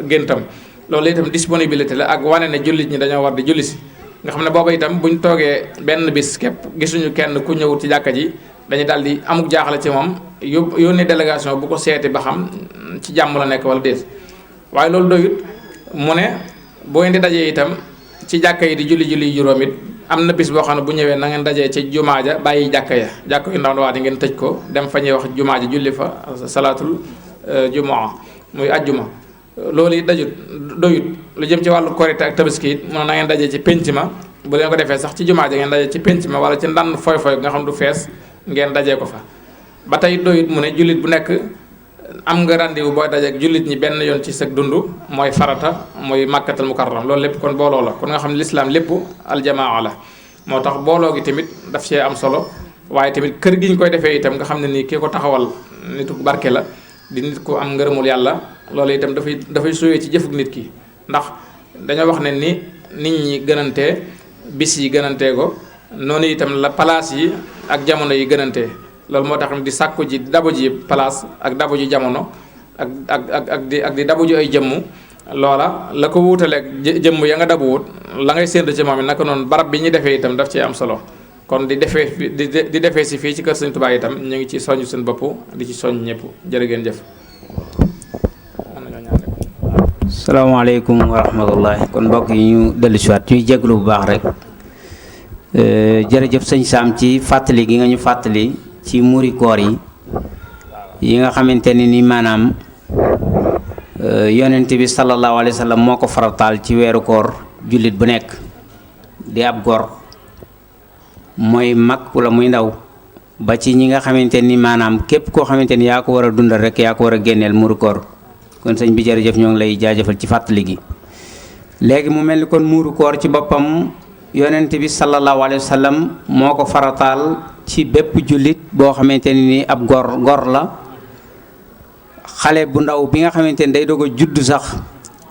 géntam. loolu itam disponibilité la ak wane ne jullit ñi dañoo war di julli si. nga xam ne booba itam buñ toogee benn bis képp gisuñu kenn ku ñëwut ci jàkka ji dañuy daal di amuk jaaxle ci moom yónni délégation bu ko seeti ba xam ci jàmm la nekk wala déet. waaye loolu doyut mu ne boo indi dajee itam ci jàkka yi di julli juróom it am na bis boo xam ne bu ñëwee na ngeen dajee ci jumaa ja bàyyi jàkka yu ndaw ndawaat ngeen tëj ko dem fa ñuy wax jumaa ja julli fa salaatul jumaa muy ajjuma. loolu it doyut lu jëm ci wàllu korite ak tabaski it na ngeen dajee ci pénc ma bu leen ko defee sax ci jumaa ja ngeen dajee ci pénc ma wala ci ndan foy nga xam du fees ngeen dajee ko fa. ba tey doyut mu ne jullit bu nekk am nga rendez-vous booy dajeek jullit ñi benn yoon ci sa dund mooy farata mooy màkkatal mukarram. loolu lépp kon booloo la kon nga xam ne lislaam lépp aljamaa la. moo tax booloo gi tamit daf cee am solo waaye tamit kër gi ñu koy defee itam nga xam ne nii kii ko taxawal nitu barke la di nit ko am ngërëmul yàlla. loolu itam dafay suyee ci jëfug nit ki ndax dañoo wax ne ni nit ñi gënantee bis yi gënantee ko noonu itam la place yi ak jamono yi gënantee. loolu moo tax di sàkku ji di dabu ji place ak dabu ji jamono ak di dabu ji ay jëmm loola la ko wuutaleeg jëmm ya nga dabuwut la ngay séntu ci moom it naka noonu barab bi ñu defee itam daf ci am solo. kon di defee si fii ci kër Sëñ Tuubaa itam ñu ngi ci soññ seen bopp di ci soññ ñëpp jërë ngeen jëf. salaamaaleykum wa rahmatullahi. kon mbokk yi ñu dellu si waat ñuy jéglu bu baax rek jërëjëf sëñ Sam ci fàttali gi nga ñu fàttali ci muri koor yi nga xamante ni maanaam yonent bi sallallahu alayhi wa sallam moo ko farataal ci weeru koor jullit bu nekk di ab gor mooy mag wala muy ndaw ba ci ñi nga xamante ni maanaam képp koo xamante ni yaa ko war a dundal rek yaa ko war a génneel muri koor. kon sëñ bi jërëjëf ñoo ngi lay jaajëfal ci fàttali gi. léegi mu mel ni kon muuru koor ci boppam yonent bi sallallahu alayhi wa sallam moo ko farataal ci bépp jullit boo xamante ni ab gor la. xale bu ndaw bi nga xamante ni day doog a judd sax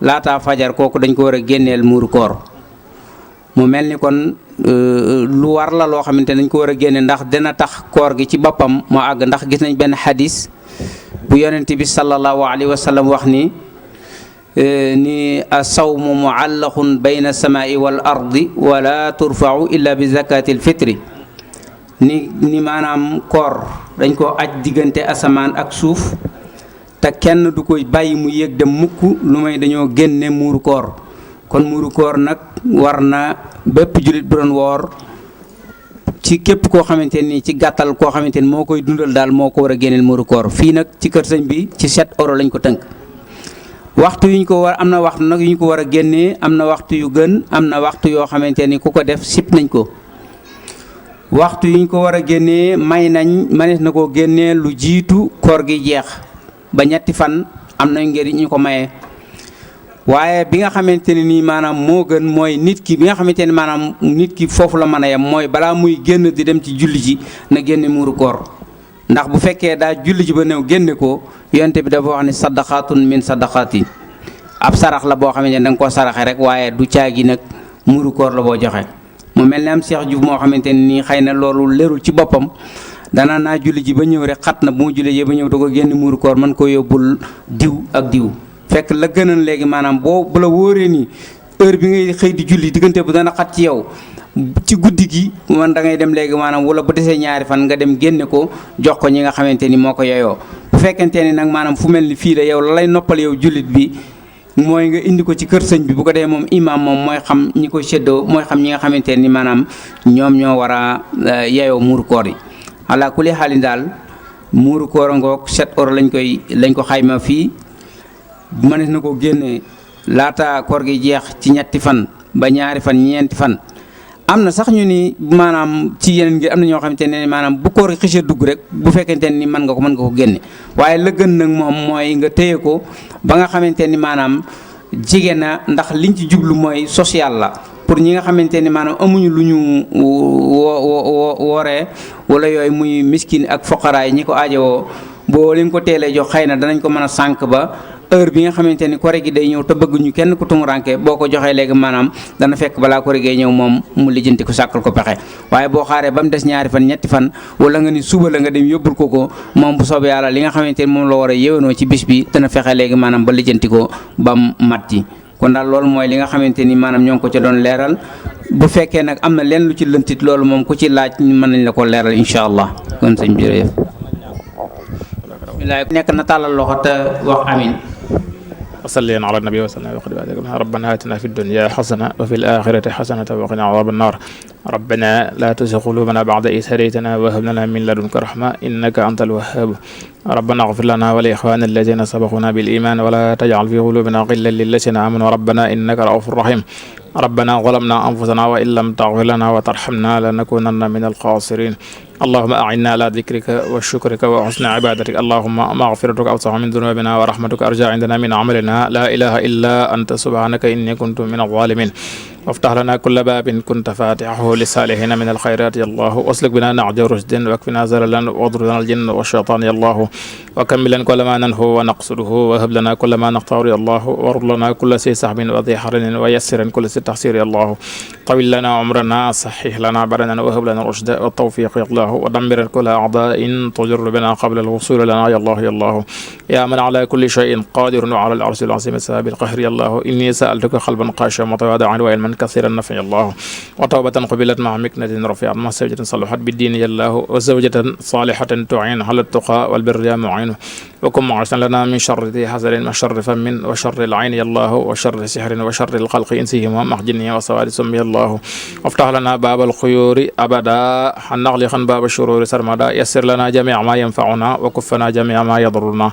laataa fajar kooku dañ ko war a génneel muuru koor. mu mel ni kon lu war la loo xamante ni dañ ko war a génne ndax dina tax koor gi ci boppam moo àgg ndax gis nañ benn xadis bu yonent bi sallallahu alayhi wa sallam wax ni as-sawmu muallaqun bayna as-samaa'i wal ardi wala turfa'u illa bi zakatil fitri ni maanaam koor dañ ko aj diggante asamaan ak suuf te kenn du koy bàyyi mu yéeg dem mukk lu may dañoo génne muuru koor. kon muuru koor nag war na bépp jullit bu doon woor ci képp koo xamante ni ci gàttal koo xamante ni moo koy dundal daal moo ko war a génneel muuru koor. fii nag ci kër sëñ bi ci 7 euros lañ ko tënk. waxtu yu ñu ko war am na waxtu nag yu ñu ko war a génnee am na waxtu yu gën am na waxtu yoo xamante ni ku ko def sip nañ ko. waxtu yu ñu ko war a génnee manees na koo génnee lu jiitu koor gi jeex ba 3 fan am na ngir ñu ko maye. waaye bi nga xamante ne nii maanaam moo gën mooy nit ki bi nga xamante ne maanaam nit ki foofu la mën a yem mooy balaa muy génn di dem ci julli ji na génne muuru koor. ndax bu fekkee daa julli ji ba néew génne ko yonte bi dafa wax ne sadaqatun min sadaqati ab sarax la boo xamante ne da nga koo saraxe rek waaye du caagi nag muuru koor la boo joxe. mu mel ne am Cheikh Diouf moo xamante ne nii xëy na loolu lerul ci boppam danaa naa julli ji ba ñëw rek xat na bu mu julli ji ba ñëw da ko génne muuru koor mën koo yóbbul diw ak diw. fekk la gënoon léegi maanaam bu la wóoree nii heure bi ngay xëy di julli diggante bu dana xat ci yow ci guddi gi man da ngay dem léegi maanaam wala bu desee ñaari fan nga dem génne ko jox ko ñi nga xamante ni moo ko yeyoo bu fekkente ni nag maanaam fu mel ni fii la yow la lay noppal yow jullit bi mooy nga indi ko ci kër sëñ bi bu ko dee moom imaam moom mooy xam ñi koy séddoo mooy xam ñi nga xamante ni maanaam ñoom ñoo war a yeyoo muuru koor yi ala kulli xaalin daal muuru koor a ngoog 7 euros lañ ko xayma fii mënees na ko génne laata koor gi jeex ci ñetti fan ba ñaari fan ñeenti fan am na sax ñu ni maanaam ci yeneen ngir am na ñoo xamante ne maanaam bu koor xëcc dugg rek bu fekkente ni mën nga ko génne waaye la gën nag moom mooy nga téye ko ba nga xamante ni maanaam jige na ndax liñ ci jublu mooy social la pour ñi nga xamante ni maanaam amuñu lu ñu wooree wala yooyu muy miskin ak foqaraay ñi ko aajowoo boo leen ko teelee jox xëy na danañ ko mën a sànq ba heure bi nga xamante ni koré gi day ñëw te bëgguñu kenn ku tumuranke boo ko joxee léegi maanaam dana fekk balaa koré gee ñëw moom mu lijjanti ko sàkkal ko pexe waaye boo xaaree ba mu des ñaari fan ñetti fan wala nga ni suba la nga dem yóbbul ko moom bu soobee yàlla li nga xamante ni moom la war a yéwénoo ci bis bi dana fexe léegi maanaam ba lijjanti ko ba mu mat ji kon daal loolu mooy li nga xamante ni maanaam ñoo ngi ko ca doon leeral bu fekkee nag am na leen lu ci lëntit loolu moom ku ci laaj mën nañ la ko leeral incha allah kon sëñ bi jërëjëf bismillah nekk na tàllal loxo te wax amin وصلي على النبي وسلم ربنا آتنا في الدنيا حسنة وفي الآخرة حسنة وقنا عذاب النار ربنا لا تزغ قلوبنا بعد إذ هديتنا وهب لنا من لدنك رحمة إنك أنت الوهاب ربنا اغفر لنا ولإخواننا الذين سبقونا بالإيمان ولا تجعل في قلوبنا غلا للذين آمنوا ربنا إنك رؤوف رحيم ربنا ظلمنا أنفسنا وإن لم تغفر لنا وترحمنا لنكونن من الخاسرين اللهم أعنا على ذكرك وشكرك وحسن عبادتك اللهم مغفرتك أوسع من ذنوبنا ورحمتك أرجى عندنا من عملنا لا إله إلا أنت سبحانك إني كنت من الظالمين وافتح لنا كل باب كنت فاتحه للصالحين من الخيرات يا الله واسلك بنا نعج رشد واكفنا زللا واضرنا الجن والشيطان يا الله وكملا كل ما ننهو ونقصده وهب لنا كل ما نختار يا الله وارض لنا كل سي سحب وذي حرن ويسر كل سي تحسير يا الله طول لنا عمرنا صحح لنا بدننا وهب لنا الرشد والتوفيق يا الله ودمر كل أعداء تجر بنا قبل الوصول لنا يا الله يا الله يا من على كل شيء قادر وعلى العرش العظيم السبب القهر يا الله إني سألتك قلبا خاشعا متواضعا وعلما كثير النفع يا الله وتوبة قبلت مع مكنة رفيعة مع زوجة صلحت بالدين يا الله وزوجة صالحة تعين على التقى والبر يا معين وكن معصا لنا من شر ذي حذر وشر فم وشر العين يا الله وشر سحر وشر الخلق إنسهم ومع جنه وسواد سم يا الله وافتح لنا باب الخيور أبدا نغلقا باب الشرور سرمدا يسر لنا جميع ما ينفعنا وكفنا جميع ما يضرنا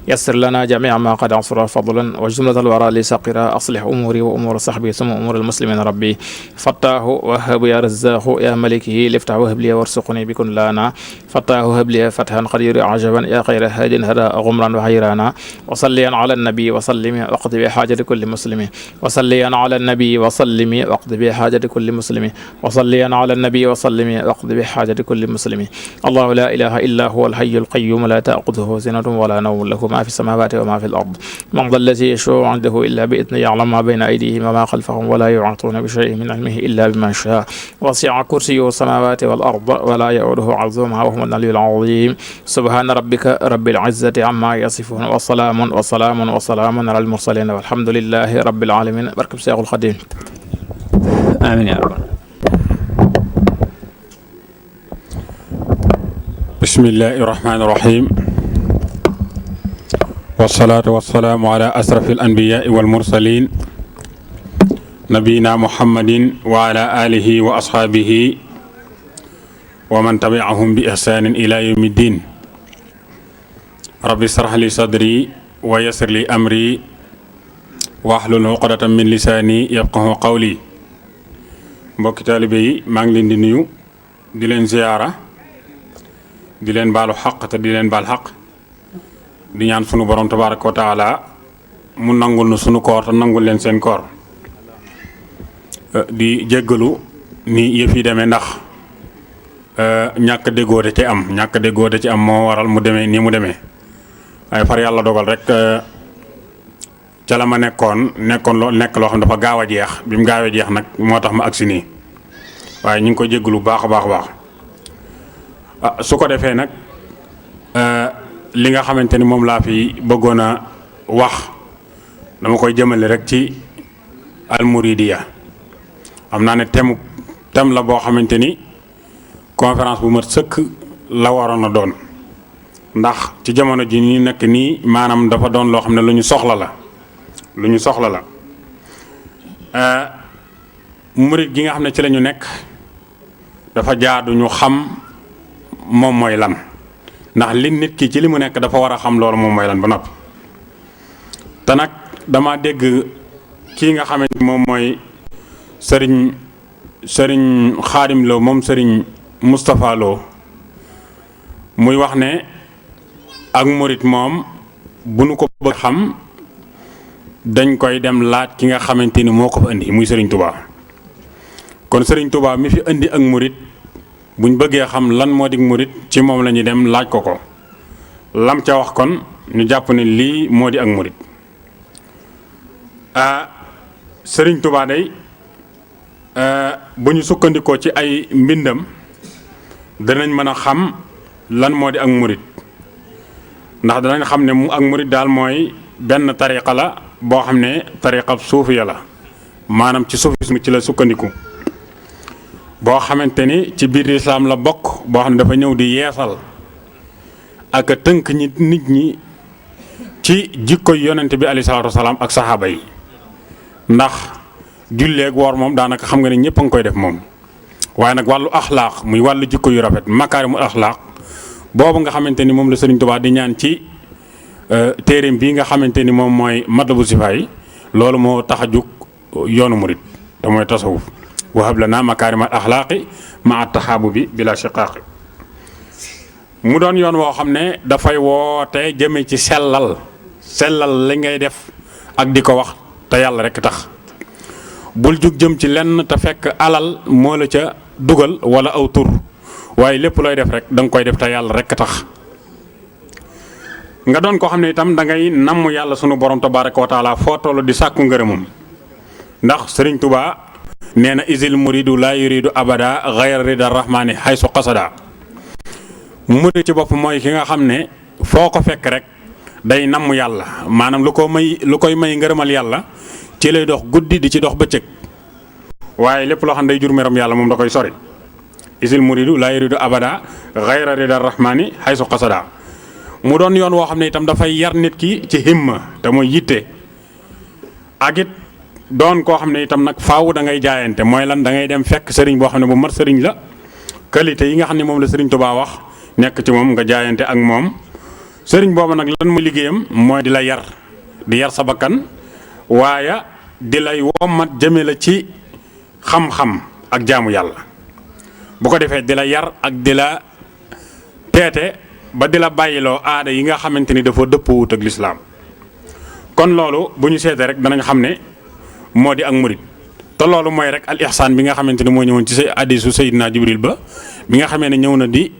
يسر لنا جميع ما قد عصر فضلا وجملة الورى لسقرا أصلح أموري وأمور صحبي ثم أمور المسلمين ربي فتاه وهب يا رزاق يا ملكه لفتح وهب لي وارزقني بكن لنا فتاه وهب لي فتحا قدير عجبا يا خير هاد هدى غمرا وحيرانا وصليا على النبي وسلم واقض بحاجة كل مسلم وصليا على النبي وسلم واقض بحاجة كل مسلم وصليا على النبي وسلم واقض بحاجة كل مسلم الله لا إله إلا هو الحي القيوم لا تأخذه سنة ولا نوم له ما في السماوات وما في الأرض من ذا الذي يشفع عنده إلا بإذنه يعلم ما بين أيديهم وما خلفهم ولا يعطون بشيء من علمه إلا بما شاء وسع كرسيه السماوات والأرض ولا يؤوده عظمها وهو العلي العظيم سبحان ربك رب العزة عما يصفون وسلام على المرسلين والحمد لله رب العالمين بركب سياق الخديم آمين يا رب. بسم الله الرحمن الرحيم والصلاة والسلام على أشرف الأنبياء والمرسلين نبينا محمد وعلى آله وأصحابه ومن تبعهم بإحسان إلى يوم الدين رب اشرح لي صدري ويسر لي أمري واحلل عقدة من لساني يفقهوا قولي mbokki taalibe yi maa ngi leen di nuyu di leen ziyaara di leen baalu xaq te di leen baal xaq di ñaan sunu borom tabaaraka wa taala mu nangul nu sunu koor te nangul leen seen koor di jéggalu ni yëf yi demee ndax ñàkk déggoo da ci am moo waral mu demee nii mu demee waaye far yàlla dogal rek ca la ma nekkoon loo xam dafa gaaw a jeex bi mu gaawee jeex nag moo tax ma agsi nii waaye ñu ngi koy jéggalu baax a baax su ko defee nag li nga xamante ni moom laa fi bëggoon a wax dama koy jëmale rek ci al muridiya xam naa ne thème la boo xamante ni conférence bu mat sëkk la waroon a doon ndax ci jamono ji ñu nekk nii maanaam dafa doon loo xam ne lu ñu soxla la murid gi nga xam ne ci la ñu nekk dafa jaadu ñu xam moom mooy lan ndax li nit ki ci li mu nekk dafa war a xam loolu moom mooy lan ba noppi te nag dama dégg kii nga xamante moom mooy sëriñ Xaadim Lo moom sëriñ Moustapha Lo muy wax ne ak murit moom bu nu ko bëgg xam dañ koy dem laaj ki nga xamante ni moo ko fa indi muy sëriñ Touba kon sëriñ Touba mi fi indi ak murit buñ bëggee xam lan moo di murit ci moom la ñuy dem laaj ko lam ca wax kon ñu jàpp ne lii moo di ak murit sëriñ Touba day bu ñu sukkandikoo ci ay mbindam danañ mën a xam lan moo di ak murit ndax danañ xam ne mu ak murit daal mooy benn tariqa la boo xam ne tariqa suufiya la maanaam ci soufisme ci la sukkandiku boo xamante ni ci biir lislaam la bokk boo xam ne dafa ñëw di yeesal ak tënk nit ñi ci jikko yonent bi alayhi salaatu wasalaam ak saxaaba yi ndax julleeg woor moom daanaka xam nga ne ñëpp a ngi koy def moom waaye nag wàllu axlaaq muy wàllu jikko yu rafet makaarimul axlaaq boobu nga xamante ni moom la Sëriñ Tuubaa di ñaan ci téereem bii nga xamante ni moom mooy Matlabu Sifaay loolu moo tax a jug yoonu murit te mooy tasawuf wahab lanaa makaarimal axlaaqi maa taxaabubi bila shiqaaqi mu doon yoon woo xam ne dafay woote jëme ci sellal li ngay def ak di ko wax te yàlla rekk tax bul jug jëm ci lenn te fekk alal moo la ca dugal wala aw tur waaye lépp looy def rek da nga koy def te yàlla rekk tax nga doon koo xam ne itam da ngay namm yàlla sunu borom tabaaraka wa taala foo toll di sàkku ngërëmam ndax Sëriñ Tuubaa nee na isil muridu laa yuridu abada xayra rida rahmaani haysu qasada murid ci bopp mooy ki nga xam ne foo ko fekk rek day namm yàlla maanaam lu koy may ngërëmal yàlla ci lay dox guddi di ci dox bëccëg waaye lépp loo xam ne day jur meram yàlla moom da koy sori isil muridu laa yuridu abada xayra rida rahmaani haysu qasada mu doon yoon woo xam ne itam dafay yar nit ki ci himma te mooy yitte ak it doon koo xam ne itam nag faaw da ngay jaayante mooy lan da ngay dem fekk sëriñ boo xam ne bu mat sëriñ la qualité yi nga xam ne moom la Sëriñ Tuubaa wax nekk ci moom nga jaayante ak moom sëriñ boobu nag lan mooy liggéeyam mooy di la yar di yar sa bakkan waaye di lay wommat jëme la ci xam-xam ak jaamu yàlla bu ko defee di la yar ak di la teete ba di la bàyyiloo aada yi nga xamante ni dafa dëppoowut ak lislaam kon loolu bu ñu seetee rek danañ xam ne moo di ak murit te loolu mooy rek al ihsaan bi nga xamante ni moo ñëwoon ci sa hadiisu Seydina Jibril ba bi nga xamee ne ñëw na di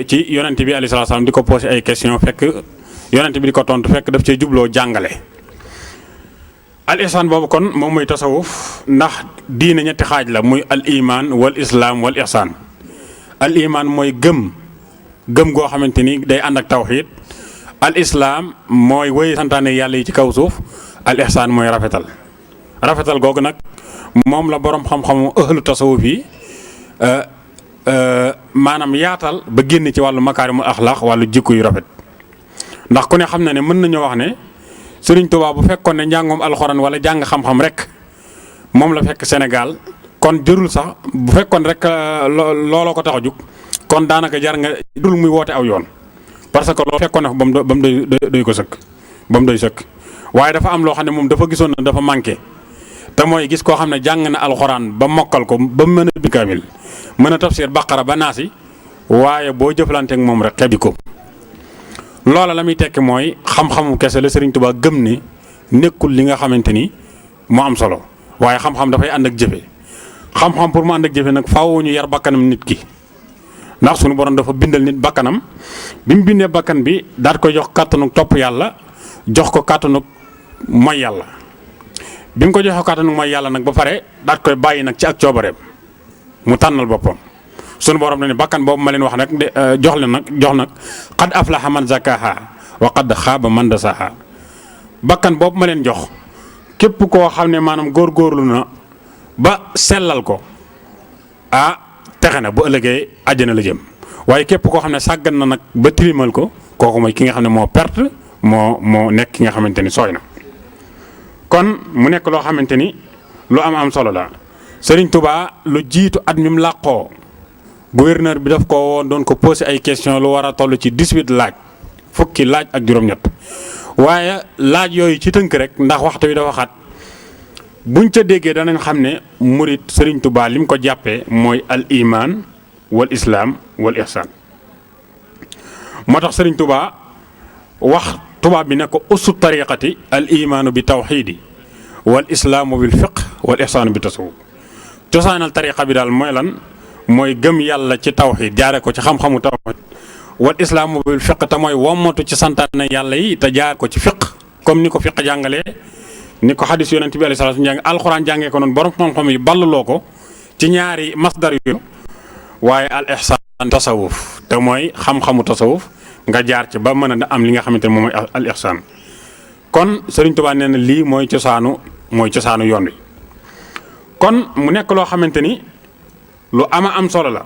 ci yonent bi alayhi salaam di ko posé ay question fekk yonent bi di ko tontu fekk daf cee jubloo jàngale al ihsaan boobu kon moom mooy tasawuf ndax diine ñetti xaaj la muy al iman wal islaam wal ihsaan al iman mooy gëm goo xamante ni day ànd ak tawxiid al islaam mooy wéy santaane yàlla yi ci kaw suuf al ihsaan mooy rafetal googu nag moom la borom xam-xamu ahlu tasawuf yi maanaam yaatal ba génn ci wàllu makaarimul axlaaq wàllu jikko yu rafet ndax ku ne xam na ne mën nañoo wax ne Sëriñ Tuubaa bu fekkoon ne njàngoom alxuraan wala jàng xam-xam rek moom la fekk Sénégal kon jërul sax bu fekkoon rek looloo ko tax a jug kon daanaka jar nga jërul muy woote aw yoon parce que loolu fekkoon na fa ba mu doy ko sëkk ba mu doy sëkk waaye dafa am loo xam ne moom dafa gisoon na dafa manqué te mooy gis koo xam ne jàng na alxuraan ba mokkal ko ba mën a bi kaamil mën a tafsir baqara ba naasi waaye boo jëflanteek moom rek xebi ko loola la muy tekki mooy xam-xamu kese la Sëriñ Tuubaa gëm ni nekkul li nga xamante ni moo am solo waaye xam-xam dafay ànd ak jëfe xam-xam pour mu ànd ak jëfe nag faaw ñu yar bakkanam nit ki ndax sunu borom dafa bindal nit bakkanam bi mu bindee bakkan bi daat koy jox kàttanu topp yàlla jox ko kàttanu mooy yàlla bi mu ko joxee kàttanu mooy yàlla nag ba pare daat koy bàyyi nag ci ak coobareem mu tànnal boppam sunu borom na ne bakkan boobu ma leen wax nag jox nag qad aflaha man zakaha wa qad xaaba man dasaha bakkan boobu ma leen jox képp koo xam ne maanaam góorgóorlu na ba sellal ko texe na bu ëllëgee àjjana la jëm waaye képp koo xam ne sàggan na nag ba tilimal ko kooku mooy ki nga xam ne moo perte moo nekk ki nga xamante ni sooy na. kon mu nekk loo xamante ni lu am solo la Serigne Touba lu jiitu at mi mu làqoo gouverneur bi daf ko woon doon ko posé ay question lu war a toll ci 18 laaj fukki laaj ak juróom-ñett waaye laaj yooyu ci tënk rek ndax waxtu wi dafa xat buñ ca déggee danañ xam ne murit Serigne Touba lim ko jàppee mooy al iman wal islam wal ihsan moo tax Serigne Touba wax tubaab bi ne ko ussu tariqati al imaanu bi tawxiidi wal islaamu bil fiq wal ihsaanu bi tasawuf cosaanal tariqa bi daal mooy lan mooy gëm yàlla ci tawxiid jaare ko ci xam-xamu tawxiid wal islaamu bil fiq te mooy wommatu ci santaane yàlla yi te jaar ko ci fiq comme ni ko fiq jàngalee ni ko xadis yonent bi alayhi salaatu jàng alxuraan jàngee ko noonu borom xam-xam yi balluloo ko ci ñaari masdar yu waaye al ihsaan tasawuf te mooy xam-xamu tasawuf nga jaar ci ba mën a am li nga xamante ne moom mooy al ihsaan kon Serigne Touba nee na lii mooy cosaanu yoon wi kon mu nekk loo xamante ni lu am solo la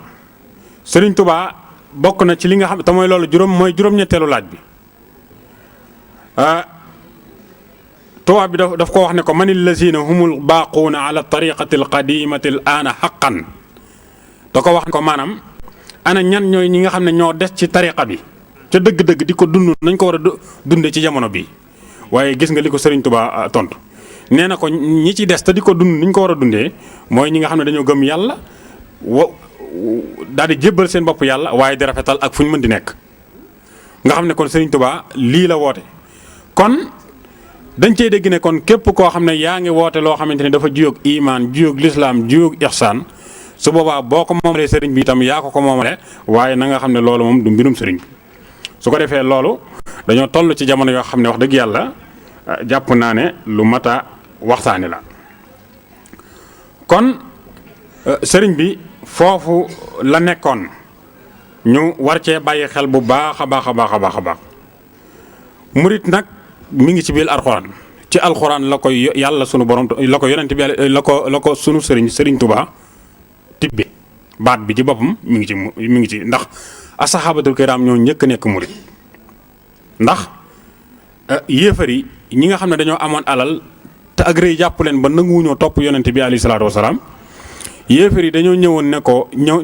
Serigne Touba bokk na ci li nga xam te mooy loolu juróom-ñetteelu laaj bi tubaab bi daf ko wax ne ko man allazina humul baaquuna ala tariqati al qadimati al aana haqqan da ko wax ne ko maanaam ana ñan ñooy ñi nga xam ne ñoo des ci tariqa bi ca dëgg-dëgg di ko dund nañ ko war a dunde ci jamono bi waaye gis nga li ko Serigne Touba tontu nee na ko ñi ci des te di ko dund niñ ko war a dundee mooy ñi nga xam ne dañoo gëm yàlla daal di jébbal seen bopp yàlla waaye di rafetal ak fu ñu mën di nekk nga xam ne kon Serigne Touba lii la woote kon dañ cey dégg ne kon képp koo xam ne yaa ngi woote loo xamante ne dafa juyóog imaan juyóog lislaam juyóog ihsaan su boobaa boo ko moomalee Serigne bi itam yaa ko moomale waaye na nga xam ne loolu moom du mbirum Serigne bi su ko defee loolu dañoo toll ci jamono yoo xam ne wax dëgg yàlla jàpp naa ne lu mat a waxtaane la kon sëriñ bi foofu la nekkoon ñu war cee bàyyi xel bu baax a baax murit nag mi ngi ci biir alxuraan ci alxuraan la ko yàlla sunu borom la ko yonent bi la ko sunu sëriñ Touba tibbe baat bi ci boppam mi ngi ci ndax asaxaabatul kiram ñoo njëkk nekk murit ndax yéefar yi ñi nga xam ne dañoo amoon alal te agré jàpp leen ba nanguwuñoo topp yonent bi alayhi salaatu wasalaam yéefar yi dañoo ñëwoon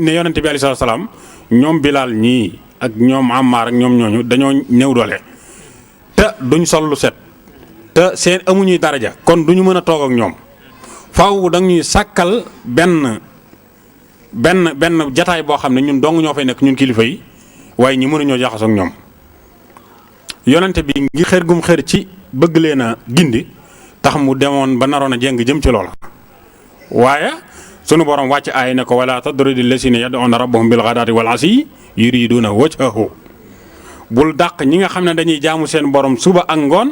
ne yonent bi alayhi salaatu wasalaam ñoom Bilaal ñii ak ñoom Ammaar ak ñoom ñooñu dañoo néew doole te duñ sol lu set te seen amuñuy daraja kon duñu mën a toog ak ñoom faaw da ñuy sàkkal benn jataay boo xam ne ñun dong ñoo fay nekk ñun kilifa yi waaye ñi mënuñoo jaxasoo ak ñoom yonente bi ngi xër gum xër ci bëgg leen a gindi tax mu demoon ba naroon a jeng jëm ci loola waaye sunu borom wàcc aay ne ko wala tadrudi lasina yad'una rabbahum bil ghadati wal asi yuriduna wajhahu bul dàq ñi nga xam ne dañuy jaamu seen borom suba ak ngoon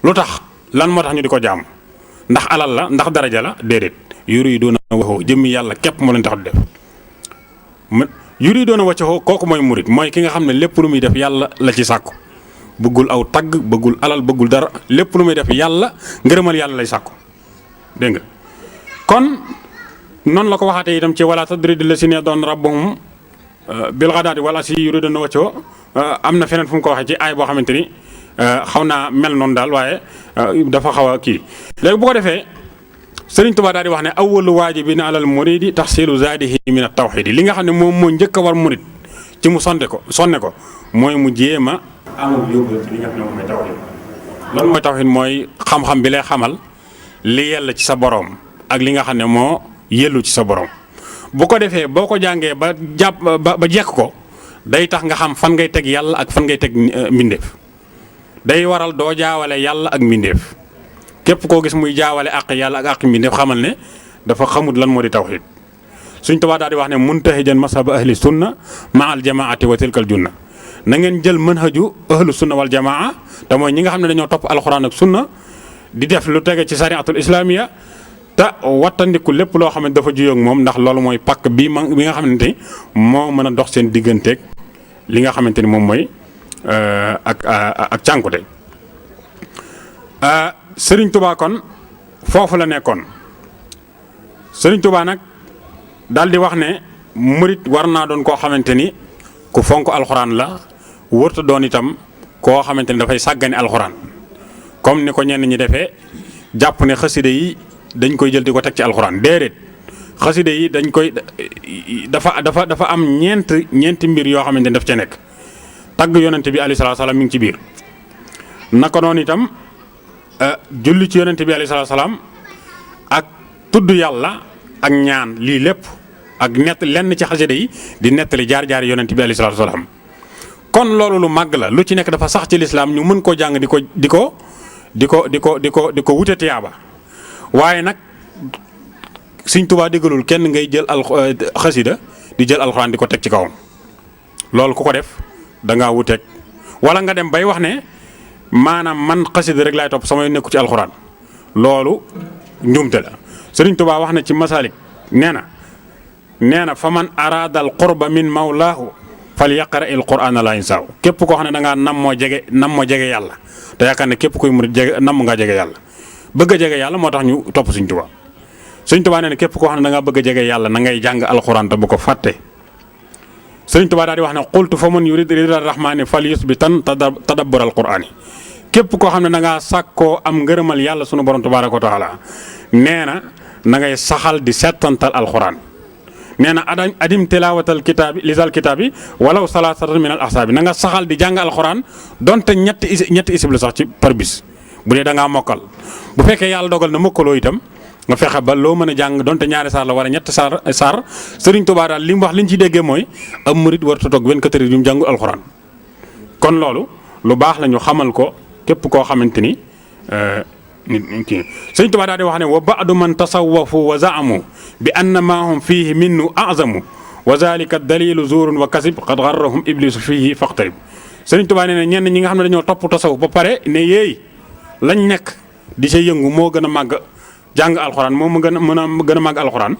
lu tax lan moo tax ñu di ko jaamu ndax alal la ndax daraja la déedéet yuriduna wajhahu jëmmi yàlla képp moo leen tax di def yuriduna wajhahu kooku mooy murit mooy ki nga xam ne lépp lu muy def yàlla la ci sàkku bëggul aw tagg bëggul alal bëggul dara lépp lu muy def yàlla ngërëmal yàlla lay sàkku dégg nga kon noonu la ko waxaatee itam ci wala tadridi lasina yad'una rabbahum bil ghadati wal asi yuriduna wajhahu am na feneen fu mu ko waxee ci aay boo xamante ni xaw naa mel noonu daal waaye dafa xaw a kii léegi bu ko defee Sëriñ Tuubaa daal di wax ne awwalu waajibin alal muridi tahsilu zaadihi min at tawhidi li nga xam ne moom moo njëkk a war murid ci mu sonne ko mooy mu jéem a amul yóbbal ci li nga xam ne moom mooy tawhid loolu mooy tawhid mooy xam-xam bi lay xamal li yella ci sa borom ak li nga xam ne moo yellu ci sa borom bu ko defee boo ko jàngee ba jekk ko day tax nga xam fan ngay teg yàlla ak fan ngay teg mbindeef day waral doo jaawale yàlla ak mbindeef képp koo gis muy jaawale ak yàlla ak ak mbindeef xamal ne dafa xamut lan moo di tawhid Sëriñ Tuubaa daal di wax ne muntahijan masaba ahli sunna ma al jamaati wa tilkal junna na ngeen jël manhaju ahlu sunna wal jamaa te mooy ñi nga xam ne dañoo topp alxuraan ak sunna di def lu tege ci sariatul islamiya te wattandiku lépp loo xam ne dafa juyoo ak moom ndax loolu mooy pakk bi nga xamante ni moo mën a dox seen digganteeg li nga xamante ni moom mooy ak cànkute Sëriñ Tuubaa kon foofu la nekkoon Sëriñ Tuubaa nag daal di wax ne murit war naa doon koo xamante ni ku fonk alxuraan la wërta doon itam koo xamante ni dafay sàggane alxuraan comme ni ko ñenn ñi defee jàpp ne xaside yi dañ koy jël di ko teg ci alxuraan déedéet xaside yi dañ koy dafa am ñeenti mbir yoo xamante ni daf ca nekk tagg yonente bi alayhi salaatu salaam mi ngi ci biir naka noonu itam julli ci yonente bi alayhi salaatu salaam ak tudd yàlla ak ñaan lii lépp ak lenn ci xaside yi di nettali jaar-jaar yonente bi alayhi salaatu salaam kon loolu lu màgg la lu ci nekk dafa sax ci lislaam ñu mën koo jàng di ko wute tiyaaba waaye nag Sëriñ Tuubaa déggalul kenn ngay jël xasida di jël alxuraan di ko teg ci kawam loolu ku ko def da ngaa wuteeg wala nga dem bay wax ne maanaam man xasida rek laay topp samay nekku ci alxuraan loolu njuumte la Sëriñ Tuubaa wax na ci Masaalik nee na fa man araada al qurba min mawlaahu fal yaqra il qur'ana la insaaw képp koo xam ne da ngaa nam moo jege yàlla te yaakaar ne képp kuy murit nam ngaa jege yàlla bëgg a jege yàlla moo tax ñu topp Sëriñ Tuubaa Sëriñ Tuubaa nee na képp koo xam ne da ngaa bëgg a jege yàlla na ngay jàng alxuraan te bu ko fàtte Sëriñ Tuubaa daal di wax ne qultu fa man yurid ridal rahmaani fal yusbitan tadabbur al qur'ani képp koo xam ne da ngaa sàkkoo am ngërëmal yàlla sunu borom tabaaraka wa taala nee na ngay saxal di settantal alxuraan nee na adim tilaawatal kitaabi lisal kitaabi walaw salaasatan min al ahsaabi na nga saxal di jàng alxuraan donte ñetti isib la sax ci par bis bu dee da ngaa mokkal bu fekkee yàlla dogal na mokkaloo itam nga fexe ba loo mën a jàng donte ñaari saar la wala ñetti saar Sëriñ Tuubaa daal li mu wax li ñu ci déggee mooy am murit warut a toog 24 heures yu mu jàngu alxuraan kon loolu lu baax la ñu xamal ko képp koo xamante ni nit kii Sëriñ Tuubaa daal di wax ne wa ba'du man tasawwafu wa za'amu bi anna ma hum fiihi minnu a'zamu wa zalika dalilu zuurun wa kasib qad garrahum iblisu fiihi faqtarib Sëriñ Tuubaa nee na ñenn ñi nga xam ne dañoo topp tasawuf ba pare ne yéey lañ nekk di sa yëngu moo gën a màgg jàng alxuraan moo mu gën a màgg alxuraan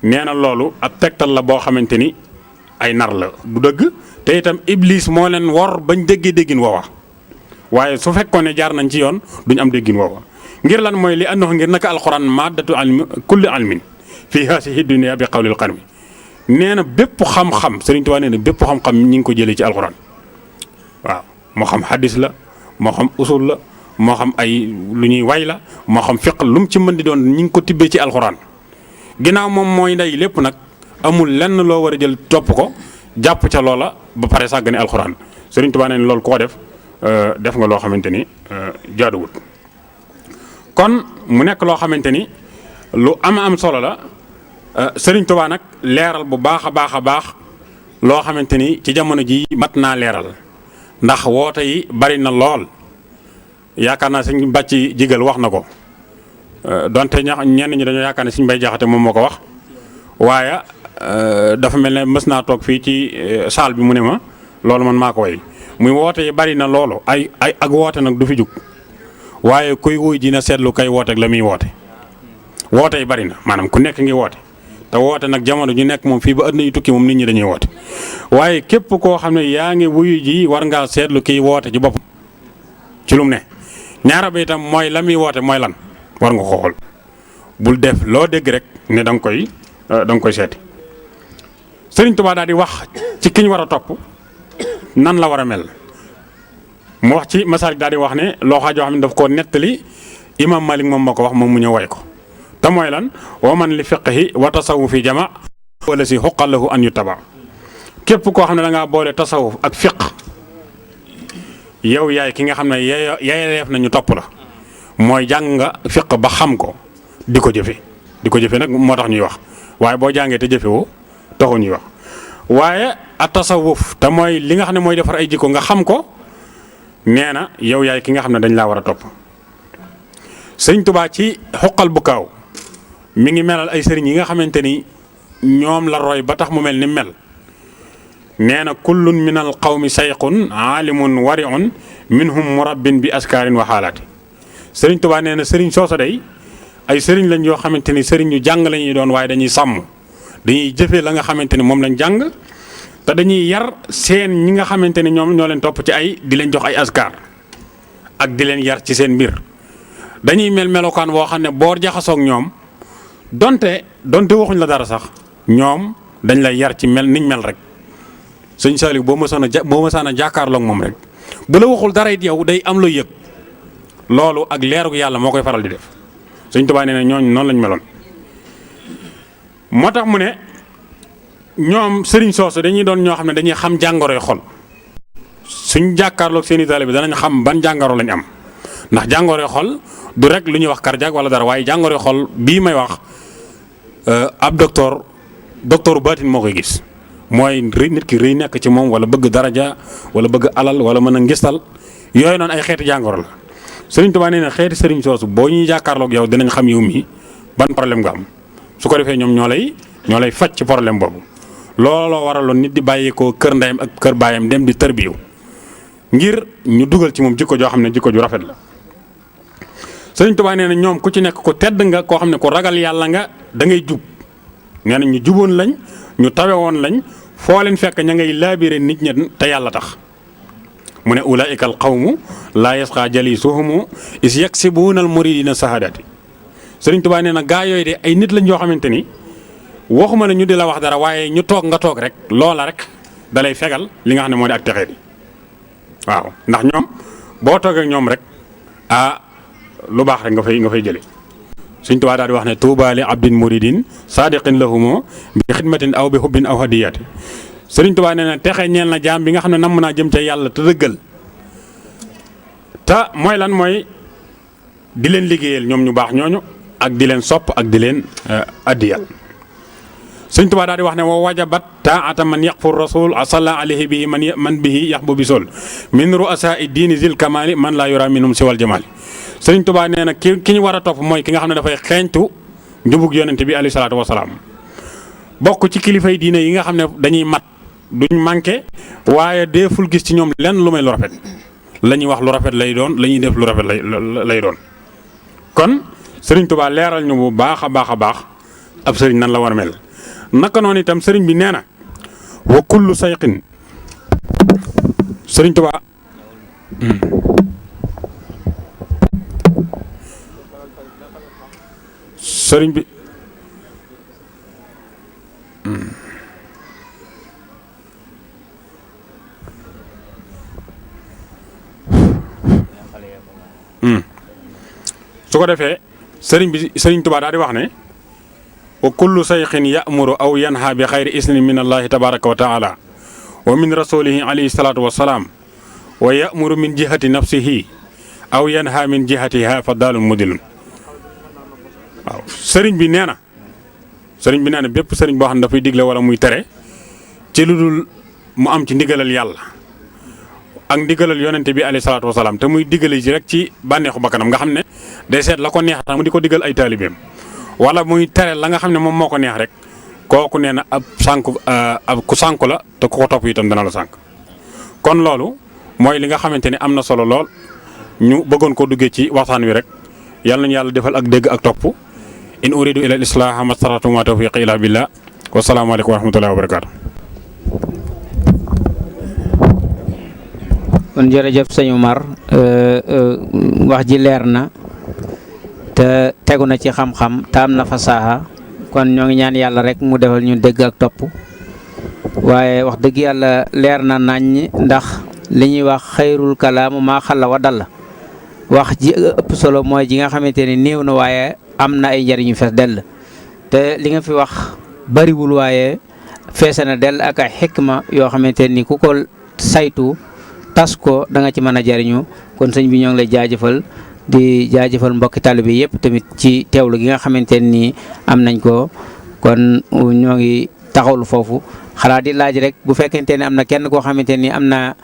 nee na loolu ab tegtal la boo xamante ni ay nar la du dëgg te itam iblis moo leen wor bañ déggin woowa waaye su fekkoon ne jaar nañ ci yoon duñ am déggin woowa ngir lan mooy li andox ngir naka alxuraan maddatu almi kulli almin fii haasihi dunya bi qawlil qarmi nee na bépp xam-xam Sëriñ Tuubaa nee na bépp xam-xam ñi ngi ko jëlee ci alxuraan waaw moo xam hadis la moo xam usul la moo xam ay lu ñuy way la moo xam fiq lu mu ci mën di doon ñi ngi ko tibbee ci alxuraan ginnaaw moom mooy ndey lépp nag amul lenn loo war a jël topp ko jàpp ca loola ba pare sàggane alxuraan Sëriñ Tuubaa nee na loolu koo def nga loo xamante ni jaaduwut kon mu nekk loo xamante ni lu am solo la Sëriñ Tuubaa nag leeral bu baax a baax loo xamante ni ci jamono ji mat naa leeral ndax woote yi bari na lool yaakaar naa suñ bàcc jigal wax na ko donte ñenn ñi dañoo yaakaar ne suñ bay jaxate moom moo ko wax waaye dafa mel ne mës naa toog fii ci salle bi mu ne ma loolu man maa ko way muy woote yi bari na loolu ak woote nag du fi jug waaye kuy wuy dina seetlu kay woote ak la muy woote yi bari na maanaam ku nekk ngi woote te woote nag jamono ju nekk moom fii ba àddina yu tukki moom nit ñi dañuy woote waaye képp koo xam ne yaa ngi wuyu ji war ngaa seetlu kiy woote ci bopp ci lu mu ne ñaara ba itam mooy la muy woote mooy lan war nga ko xool bul def loo dégg rek ne da nga koy seeti Sëriñ Tuubaa daal di wax ci ki ñu war a topp nan la war a mel mu wax ci Masaalik daal di wax ne loo xaajoo xam ne daf koo nettali Imam Malik moom moo ko wax moom mu ñëw way ko te mooy lan wa man li fiqhi wa tasawufi jama wala si xuqal lahu an yutaba képp koo xam ne da ngaa boole tasawuf ak fiq yow yaay ki nga xam ne yayeef nañu topp la mooy jàng nga fiq ba xam ko di ko jëfe nag moo tax ñuy wax waaye boo jàngee te jëfe woo taxu ñuy wax waaye a tasawuf te mooy li nga xam ne mooy defar ay jikko nga xam ko nee na yow yaay ki nga xam ne dañ laa war a topp Sëriñ Tuubaa ci xoqal bu kaaw mi ngi melal ay sëriñ yi nga xamante ni ñoom la roy ba tax mu mel ni mel nee na kullun min al qawmi sayqun aalimun wariun minhum murabbin bi askaarin wa xaalaati Sëriñ Tuubaa nee na sëriñ soosa day ay sëriñ lañ yoo xamante ni sëriñ ñu jàng la ñuy doon waaye dañuy sàmm dañuy jëfee la nga xamante ni moom lañ jàng te dañuy yar seen ñi nga xamante ni ñoom ñoo leen topp ci ay di leen jox ay askar ak di leen yar ci seen mbir dañuy mel melokaan woo xam ne boo jaxasoog ñoom donte waxuñ la dara sax ñoom dañ lay yar ci mel niñ mel rek sëñ Saliou boo mësaan a jàkkaarloog moom rek bu la waxul dara it yow day am loo yëg loolu ak leerug yàlla moo koy faral di def sëñ Tuubaa nee na ñooñu noonu lañ meloon. moo tax mu ne ñoom sëriñ soosu dañuy doon ñoo xam ne dañuy xam jàngoroy xol suñ jàkkaarloog seeni taalibe bi danañ xam ban jàngoro lañ am ndax jàngoroy xol du rek lu ñuy wax cardiaque wala dara waaye jàngoroy xol bii may wax ab docteur baatin moo koy gis mooy nit ki rëy nekk ci moom wala bëgg daraja wala bëgg alal wala mën a ngistal yooyu noonu ay xeeti jàngoro la sëriñ Tuubaa nee na xeeti sëriñ soosu boo ñuy jàkkaarloog yow dinañ xam yow mi ban problème nga am su ko defee ñoom ñoo lay faj ci problème boobu looloo waraloon nit di bàyyi ko kër ndeyam ak kër baayam dem di tërbiyu ngir ñu dugal ci moom jikko joo xam ne jikko ju rafet la. sëriñ Tuubaa nee na ñoom ku ci nekk ku tedd nga koo xam ne ku ragal yàlla nga da ngay jub nee na ñu juboon lañ ñu tawe woon lañ foo leen fekk ña ngay laabire nit ñi te yàlla tax mu ne ulaa'ika al qawmu laa yasqaa jalisuhumu is yaksibuuna al muridina sahadati sëriñ Tuubaa nee na gaa yooyu de ay nit lañ yoo xamante ni waxuma la ñu di la wax dara waaye ñu toog nga toog rek loola rek da lay fegal li nga xam ne moo di ak texee di waaw ndax ñoom boo toogee ñoom rek lu baax rek nga fay jëlee sëriñ Tuubaa daal di wax ne tuuba li abdin muridin sadiqin lahumo bi xidmatin aw bi hubbin aw hadiyati sëriñ Tuubaa nee na texe ñeel na jaam bi nga xam ne namm naa jëm ca yàlla te dëggal te mooy lan mooy di leen liggéeyal ñoom ñu baax ñooñu ak di leen sopp ak di leen addiyal sëriñ Tuubaa daal di wax ne wa wajabat taata man yaqfur rasul salla alayhi bi man bihi yaxbu bi sol min ru'asa'i diini zil kamali man laa yura minhum siwal jamali sëriñ Tuubaa nee na ki ñu war a topp mooy ki nga xam ne dafay xeeñtu njubug yonente bi alayhi salaatu wasalaam bokk ci kilifay diine yi nga xam ne dañuy mat duñ manqué waaye deeful gis ci ñoom lenn lu may lu rafet la ñuy wax lu rafet lay doon la ñuy def lu rafet lay doon kon sëriñ Tuubaa leeral ñu bu baax a baax ab sëriñ nan la war a mel naka noonu itam sëriñ bi nee na wa kullu sayqin sëriñ Tuubaa sëriñ bi su ko defee sëriñ Tuubaa daal di wax ne wa kullu sayxin ya'muru aw yanha bi xayri isnin min allahi tabaraka wa taala wa min rasulihi alayhi salaatu wa salaam wa ya'muru min jihati nafsihi aw yanha min jihatiha fa daalun mudilun waaw sëriñ bi nee na bépp sëriñ boo xam ne dafay digle wala muy tere ci lu dul mu am ci ndigalal yàlla ak ndigalal yonente bi alayhi salaatu wa salaam te muy digale ji rek ci bànneexu bakkanam nga xam ne day seet la ko neex tax mu di ko digal ay taalibeem wala muy tere la nga xam ne moom moo ko neex rek kooku nee na ab ku sànku la te ku ko topp itam dana la sànk kon loolu mooy li nga xamante ne am na solo lool ñu bëggoon ko duggee ci waxtaan wi rek yàlla nañu yàlla defal ak dégg ak topp in uridu ila al islaha mastata'tu ma tawfiqi illa billah wa salaamu aleykum wa rahmatullahi wa barakatuh. kon jërëjëf sëñ Omar wax ji leer na te tegu na ci xam-xam te am na fasaaxa kon ñoo ngi ñaan yàlla rek mu defal ñu dégg ak topp waaye wax dëgg yàlla leer na nañ ndax li ñuy wax xayrul kalaamu maa xalla wa dalla wax ji ëpp solo mooy ji nga xamante ni néew na waaye am na ay njëriñu fees dell te li nga fi wax bariwul waaye feese na dell ak ay xikma yoo xamante ni ku ko saytu tas ko da nga ci mën a jariñu kon sëñ bi ñoo ngi lay jaajëfal di jaajëfal mbokki taalibe bi yëpp tamit ci teewlu gi nga xamante ni am nañ ko kon ñoo ngi taxawlu foofu xalaat di laaj rek bu fekkente ne am na kenn koo xamante ni am na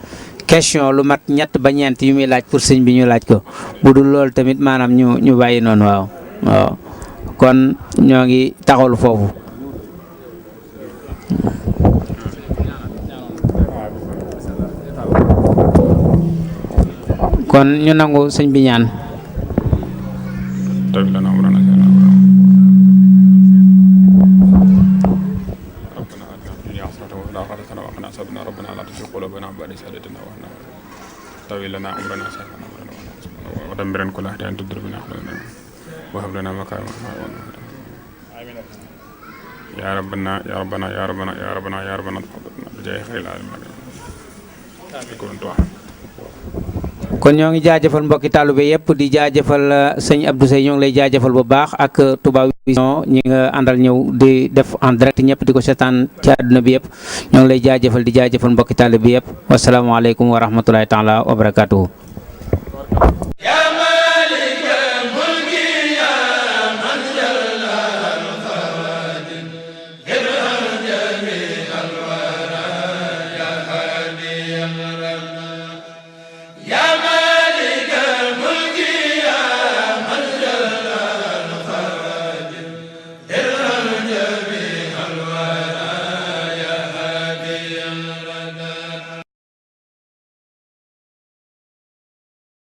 question lu mat ñett ba ñeent yu muy laaj pour sëñ bi ñu laaj ko bu dul loolu tamit maanaam ñu bàyyi noonu waaw kon ñoo ngi taxawlu foofu. kon ñu nangu sëñ bi ñaan. ربنا لا تزغ قلوبنا بعد إذ هديتنا وهب لنا من لدنك رحمة ودمرن كل أحد تضرب بنا وهب لنا مكان يا ربنا يا ربنا يا ربنا يا ربنا يا ربنا بجاه خير العالمين kon ñoo ngi jaajëfal mbokki taalibe yëpp di jaajëfal sëñ Abdou Seye ñoo ngi lay jaajëfal bu baax ak Touba Vision ñi nga àndal ñëw di def en direct ñëpp di ko seetaan ci àdduna bi yëpp ñoo ngi lay jaajëfal di jaajëfal mbokki taalibe bi yëpp wasalaamaaleykum wa rahmatulahi taala wa barakatuhu